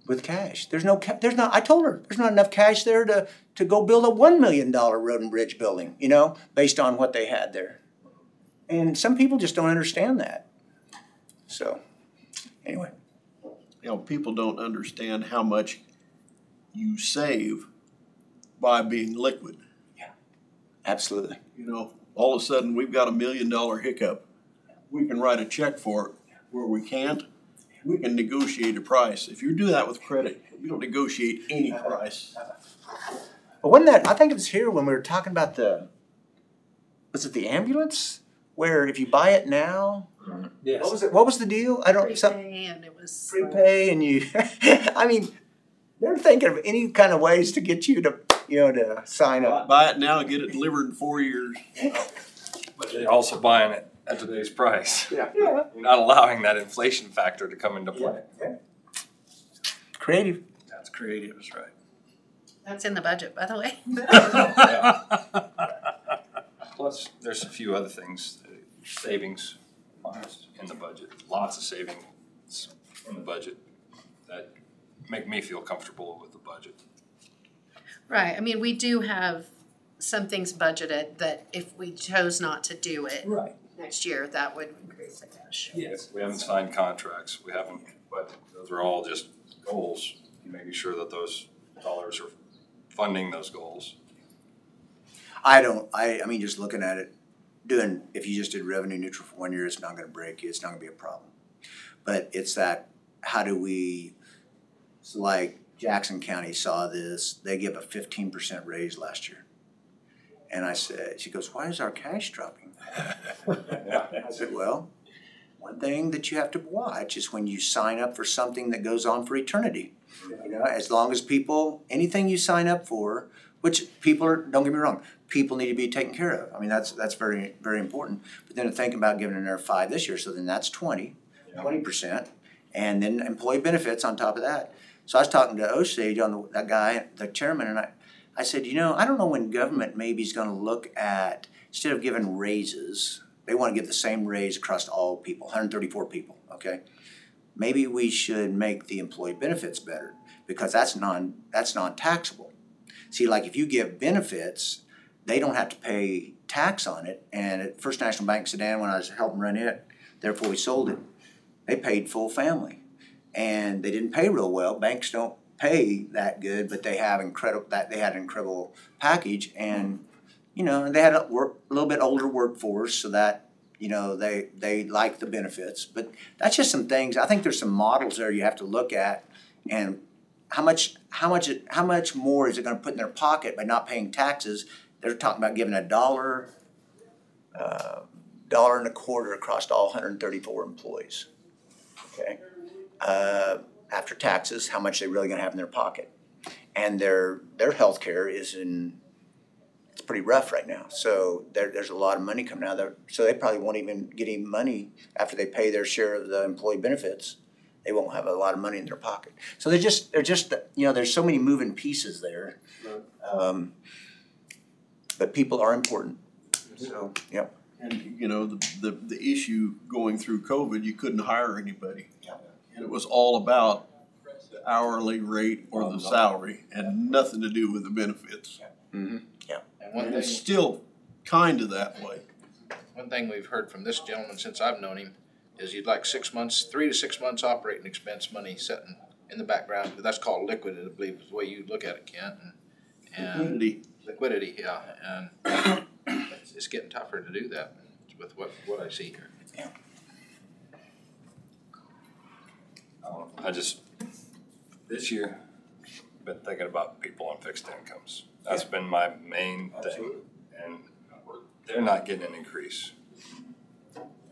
with cash. I told her, there's not enough cash there to go build a $1 million road and bridge building, based on what they had there. And some people just don't understand that. So, anyway. People don't understand how much you save by being liquid. Yeah, absolutely. All of a sudden we've got $1 million hiccup. We can write a check for it. Where we can't, we can negotiate a price. If you do that with credit, you don't negotiate any price. But wasn't that, I think it was here when we were talking about was it the ambulance? Where if you buy it now, Yes. What was the deal? Prepay, and it was prepay, and you. I mean, they're thinking of any kind of ways to get you to, to sign up. Buy it now, get it delivered in 4 years. But they're also buying it at today's price. Yeah. You're not allowing that inflation factor to come into play. Yeah. Creative. That's creative, that's right. That's in the budget, by the way. Yeah. Plus, there's a few other things, savings in the budget, lots of savings in the budget that make me feel comfortable with the budget. Right. I mean, we do have some things budgeted that if we chose not to do it next year, that would increase the cash. Yes. We haven't signed contracts, but those are all just goals, making sure that those dollars are funding those goals. I mean, just looking at it, if you just did revenue neutral for 1 year, it's not going to break you. It's not going to be a problem. But it's that, it's like Jackson County saw this. They give a 15% raise last year. And she goes, why is our cash dropping? I said, well, one thing that you have to watch is when you sign up for something that goes on for eternity. As long as anything you sign up for, which don't get me wrong, people need to be taken care of. I mean, that's very, very important. But then to think about giving another 5 this year, so then that's 20%, and then employee benefits on top of that. So I was talking to Osage that guy, the chairman, and I said, I don't know when government maybe is going to look at, instead of giving raises, they want to give the same raise across all people, 134 people, okay? Maybe we should make the employee benefits better because that's non-taxable. See, like if you give benefits, they don't have to pay tax on it. And at First National Bank Sedan, when I was helping run it, therefore we sold it, they paid full family. And they didn't pay real well. Banks don't pay that good, but they had an incredible package. And, they had a little bit older workforce so that, they like the benefits. But that's just some things. I think there's some models there you have to look at. And how much more is it going to put in their pocket by not paying taxes? They're talking about giving $1.25 across all 134 employees. Okay, after taxes, how much they're really going to have in their pocket, and their health care it's pretty rough right now. So there's a lot of money coming out there. So they probably won't even get any money after they pay their share of the employee benefits. They won't have a lot of money in their pocket. So they're just there's so many moving pieces there. But people are important. So, yep. And, the issue going through COVID, you couldn't hire anybody. And it was all about the hourly rate or the salary and nothing to do with the benefits. Mm-hmm. Yeah. And it's still kind of that way. One thing we've heard from this gentleman since I've known him is you'd like 6 months, 3 to 6 months operating expense money sitting in the background. That's called liquid, I believe, is the way you look at it, Kent. And liquidity, yeah. And it's getting tougher to do that with what I see here. Yeah. This year, been thinking about people on fixed incomes. That's been my main thing. And they're not getting an increase.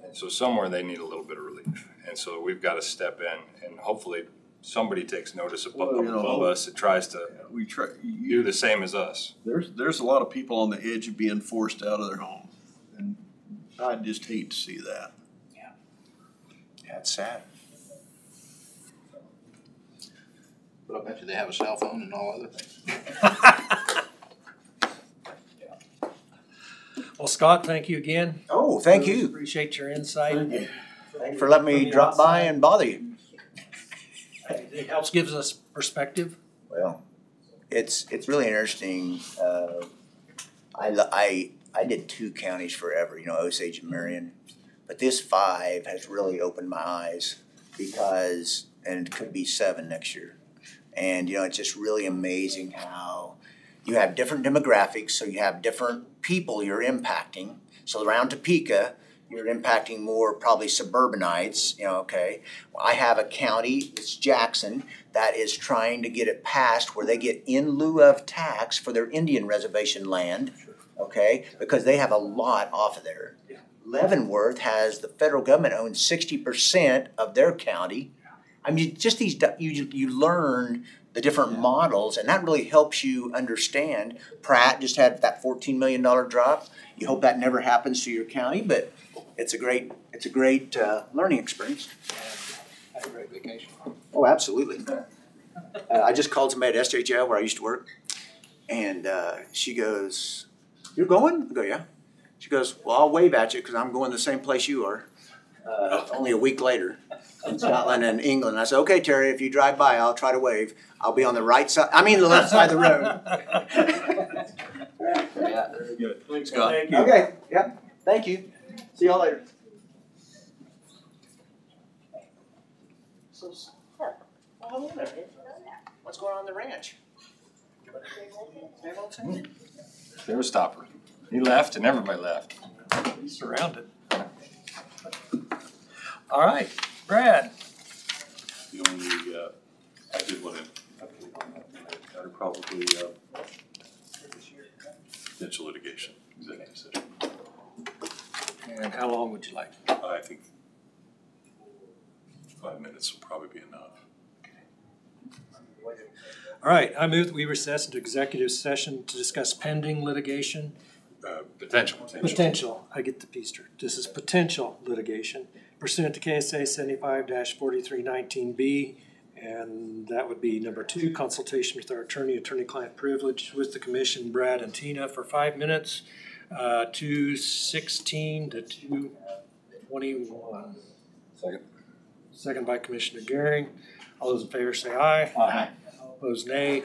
And so somewhere they need a little bit of relief. And so we've got to step in and hopefully somebody takes notice above, Well, you know, above us and tries to We try, do the same as us. there's a lot of people on the edge of being forced out of their home. And I just hate to see that. Yeah, it's sad. But I bet you they have a cell phone and all other things. Well, Scott, thank you again. Oh, thank you. Appreciate your insight. Thanks for letting me drop by and bother you. It helps, gives us perspective. Well, it's really interesting. I did 2 counties forever, you know, Osage and Marion, but this 5 has really opened my eyes because, and it could be 7 next year. And you know, it's just really amazing how you have different demographics, so you have different people you're impacting. So around Topeka, you're impacting more probably suburbanites, you know, okay. Well, I have a county, it's Jackson, that is trying to get it passed where they get in lieu of tax for their Indian reservation land, okay, because they have a lot off of there. Leavenworth has, the federal government owns 60% of their county. I mean, just these, you learn the different models, and that really helps you understand. Pratt just had that $14 million drop. You hope that never happens to your county, but it's a great learning experience. Had a great vacation. Oh, absolutely. I just called somebody at SJL where I used to work, and she goes, "You're going?" I go, "Yeah." She goes, "Well, I'll wave at you because I'm going the same place you are." Only a week later in Scotland and England. I said, "Okay, Terry, if you drive by, I'll try to wave. I'll be on the right side, the left side of the road." Yeah. Very good. Thanks, Scott. Thank you. Okay, yep, thank you. See y'all later. So, what's going on in the ranch? Showstopper. He left and everybody left. He's surrounded. All right, Brad. The only, I did want to update on that, are probably, potential litigation, executive session. And how long would you like? I think 5 minutes will probably be enough. All right, I move that we recess into executive session to discuss pending litigation. Potential. I get the piece straight. This is potential litigation pursuant to KSA 75-4319B, and that would be number 2, consultation with our attorney-client privilege with the commission, Brad and Tina, for 5 minutes, 2:16 to 2:21. Second. Second by Commissioner Gehring. All those in favor say aye. Aye. Opposed, nay.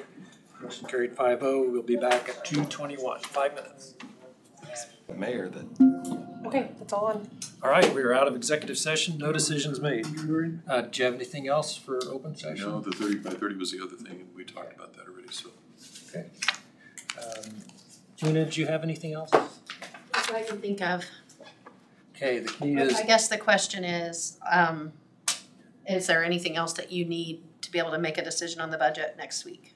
Motion carried 5-0. We'll be back at 2:21. 5 minutes. The mayor that. Okay, that's all on. All right, we are out of executive session. No decisions made. Do you have anything else for open session? No, the 30 was the other thing, and we talked about that already, so. Okay. Tina, do you have anything else? That's what I can think of. Okay, the key is, I guess the question is there anything else that you need to be able to make a decision on the budget next week?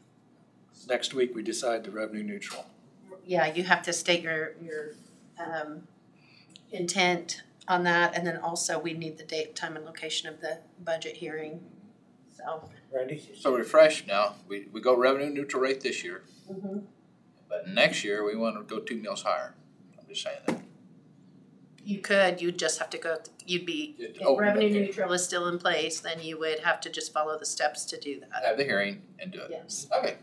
next week we decide the revenue neutral. Yeah, you have to state your intent on that, and then also we need the date, time, and location of the budget hearing, so. Randy? So refresh now, we go revenue neutral rate this year, Mm-hmm. but next year we want to go 2 mils higher. I'm just saying that. You'd just have to go, if revenue neutral is still in place, then you would have to just follow the steps to do that. Have the hearing and do it. Yes. Okay.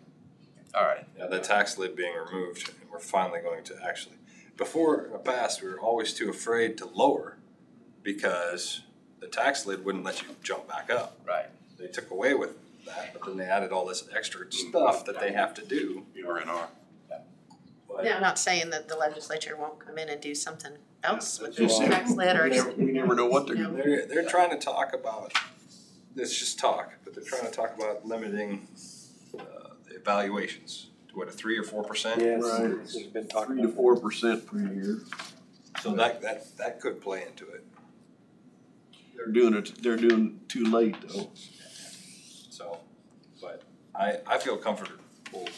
All right. Yeah, the tax lid being removed, and we're finally going to actually, before in the past, we were always too afraid to lower because the tax lid wouldn't let you jump back up. Right. They took away with that, but then they added all this extra stuff that they have to do. R&R. But Yeah, I'm not saying that the legislature won't come in and do something else with the Just tax lid or. we never know what they're you gonna know. do. they're trying to talk about, it's just talk, but they're trying to talk about limiting the evaluations to what, a 3 or 4%? Yes, Right. this has been talked 3 to about. 4% per year. So that could play into it. They're doing too late though. So, but I feel comfortable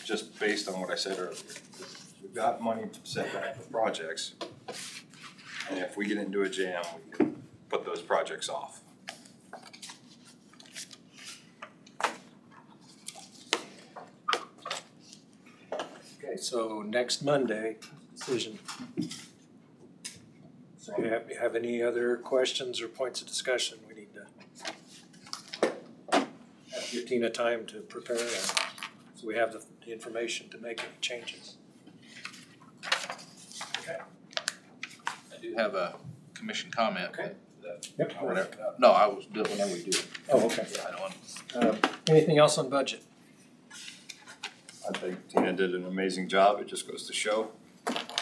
just based on what I said earlier. We've got money set back for projects, and if we get into a jam, we can put those projects off. so next Monday, decision. So you have any other questions or points of discussion? We need to give Tina time to prepare so we have the information to make any changes. Okay. I do have a commission comment. Okay. Yep. Or whatever. No, I was doing whenever we do it. Oh, okay. Yeah, I don't want. Anything else on budget? I think Tina did an amazing job. It just goes to show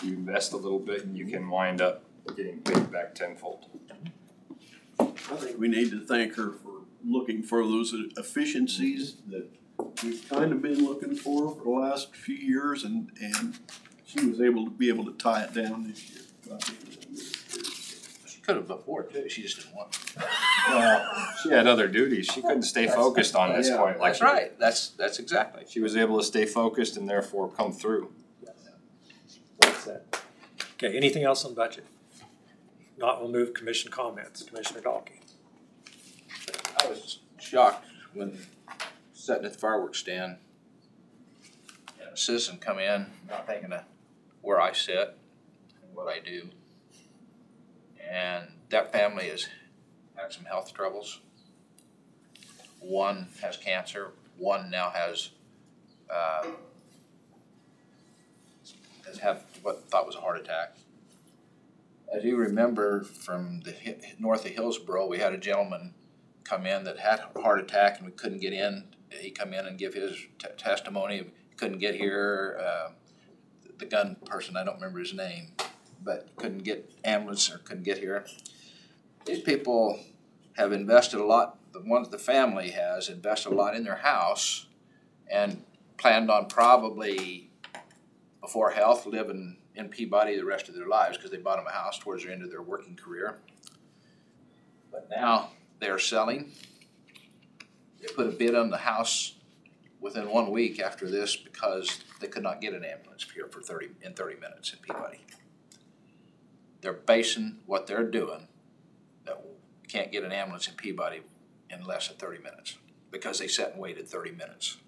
you invest a little bit and you can wind up getting paid back tenfold. I think we need to thank her for looking for those efficiencies that we've kind of been looking for the last few years, and she was able to tie it down this year. She could have before too, she just didn't want to. Well, she had other duties. She couldn't stay focused on this point. That's right, that's exactly. She was able to stay focused and therefore come through. Okay, anything else on budget? Not, we'll move commission comments. Commissioner Dalkey. I was shocked when sitting at the fireworks stand, and a citizen come in, not thinking of where I sit and what I do. And that family has had some health troubles. One has cancer, one now has had what thought was a heart attack. As you remember from the north of Hillsborough, we had a gentleman come in that had a heart attack and we couldn't get in. He come in and give his testimony. Couldn't get here. The gun person, I don't remember his name, but couldn't get ambulance or couldn't get here. These people have invested a lot. The family has invested a lot in their house and planned on probably before health living in Peabody the rest of their lives because they bought them a house towards the end of their working career. But now they're selling. They put a bid on the house within 1 week after this because they could not get an ambulance here for 30 minutes in Peabody. They're basing what they're doing that can't get an ambulance in Peabody in less than 30 minutes because they sat and waited 30 minutes.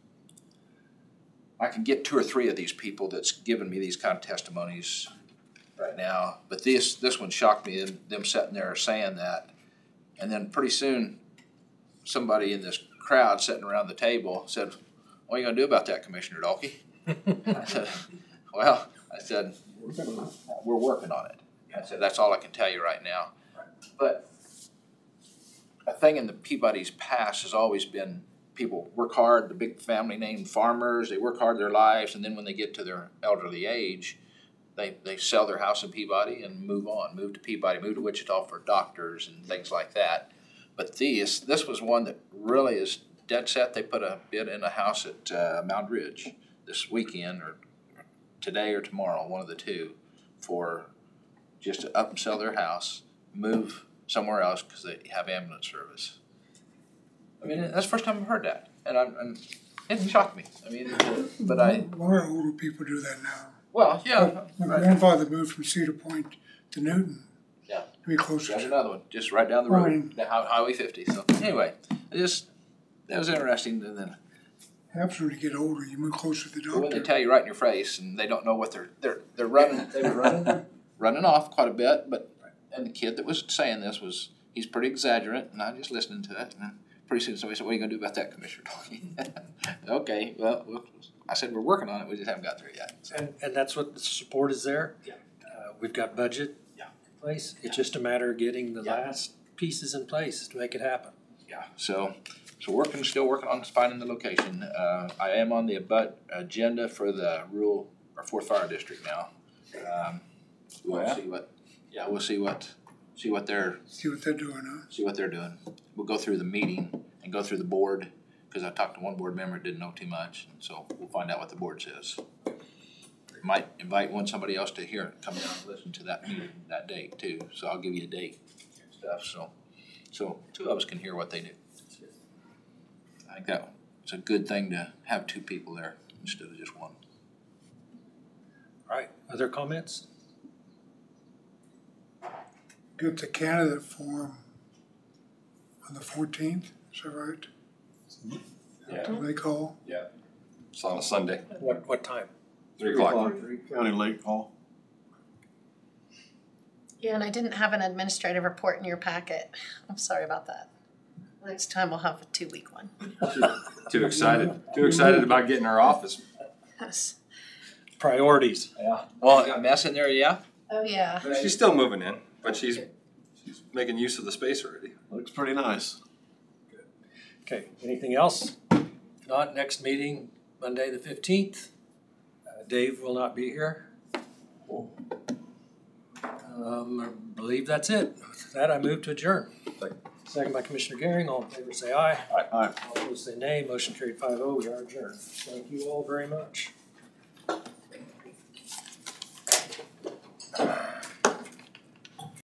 I can get 2 or 3 of these people that's given me these kind of testimonies right now, but this one shocked me, them sitting there saying that, and then pretty soon somebody in this crowd sitting around the table said, "What are you going to do about that, Commissioner Dalkey?" I said, "Well," I said, "we're working on it." I said, "That's all I can tell you right now." But a thing in the Peabody's past has always been people work hard, the big family named farmers, they work hard their lives, and then when they get to their elderly age, they sell their house in Peabody and move on, move to Peabody, move to Wichita for doctors and things like that. But this was one that really is dead set. They put a bid in a house at Mound Ridge this weekend or today or tomorrow, one of the two, for just to up and sell their house, move somewhere else because they have ambulance service. I mean, that's the first time I've heard that, and it shocked me. I mean, but A lot of older people do that now. Well, yeah. My grandfather moved from Cedar Point to Newton. Yeah. To be closer. There's another one, just right down the road, Highway 50. So anyway, that was interesting. And then Happens when you get older, you move closer to the doctor. when they tell you right in your face, and they don't know what they're running. They were running off quite a bit, but and the kid that was saying this he's pretty exaggerant, and I just listening to it. And pretty soon somebody said, "What are you going to do about that, Commissioner Dalkey?" Okay, well, I said we're working on it. We just haven't got there yet. So. And that's what the support is there. Yeah. We've got budget in place. It's just a matter of getting the last pieces in place to make it happen. Yeah. So still working on finding the location. I am on the agenda for the rural or 4th Fire District now. We'll see what. Yeah, we'll see what they're doing, huh? See what they're doing. We'll go through the meeting and go through the board, because I talked to one board member that didn't know too much, and so we'll find out what the board says. Might invite somebody else to hear it, come down and listen to that meeting, that date too, so I'll give you a date and stuff, so 2 of us can hear what they do. I think that it's a good thing to have 2 people there instead of just 1. All right, other comments? Get the candidate form on the 14th, is that right? Yeah. Do they call? Yeah. It's on a Sunday. What time? 3 o'clock. County Lake Hall. Yeah, and I didn't have an administrative report in your packet. I'm sorry about that. Next time we'll have a 2-week one. Too excited. Too excited about getting her office. Yes. Priorities. Yeah. Well, got a mess in there, yeah? Oh, yeah. She's still moving in, but she's making use of the space already. Looks pretty nice. Okay, anything else? If not, next meeting, Monday the 15th. Dave will not be here. I believe that's it. With that, I move to adjourn. Second by Commissioner Gehring. All in favor say aye. Aye. All opposed say nay. Motion carried 5-0. We are adjourned. Thank you all very much.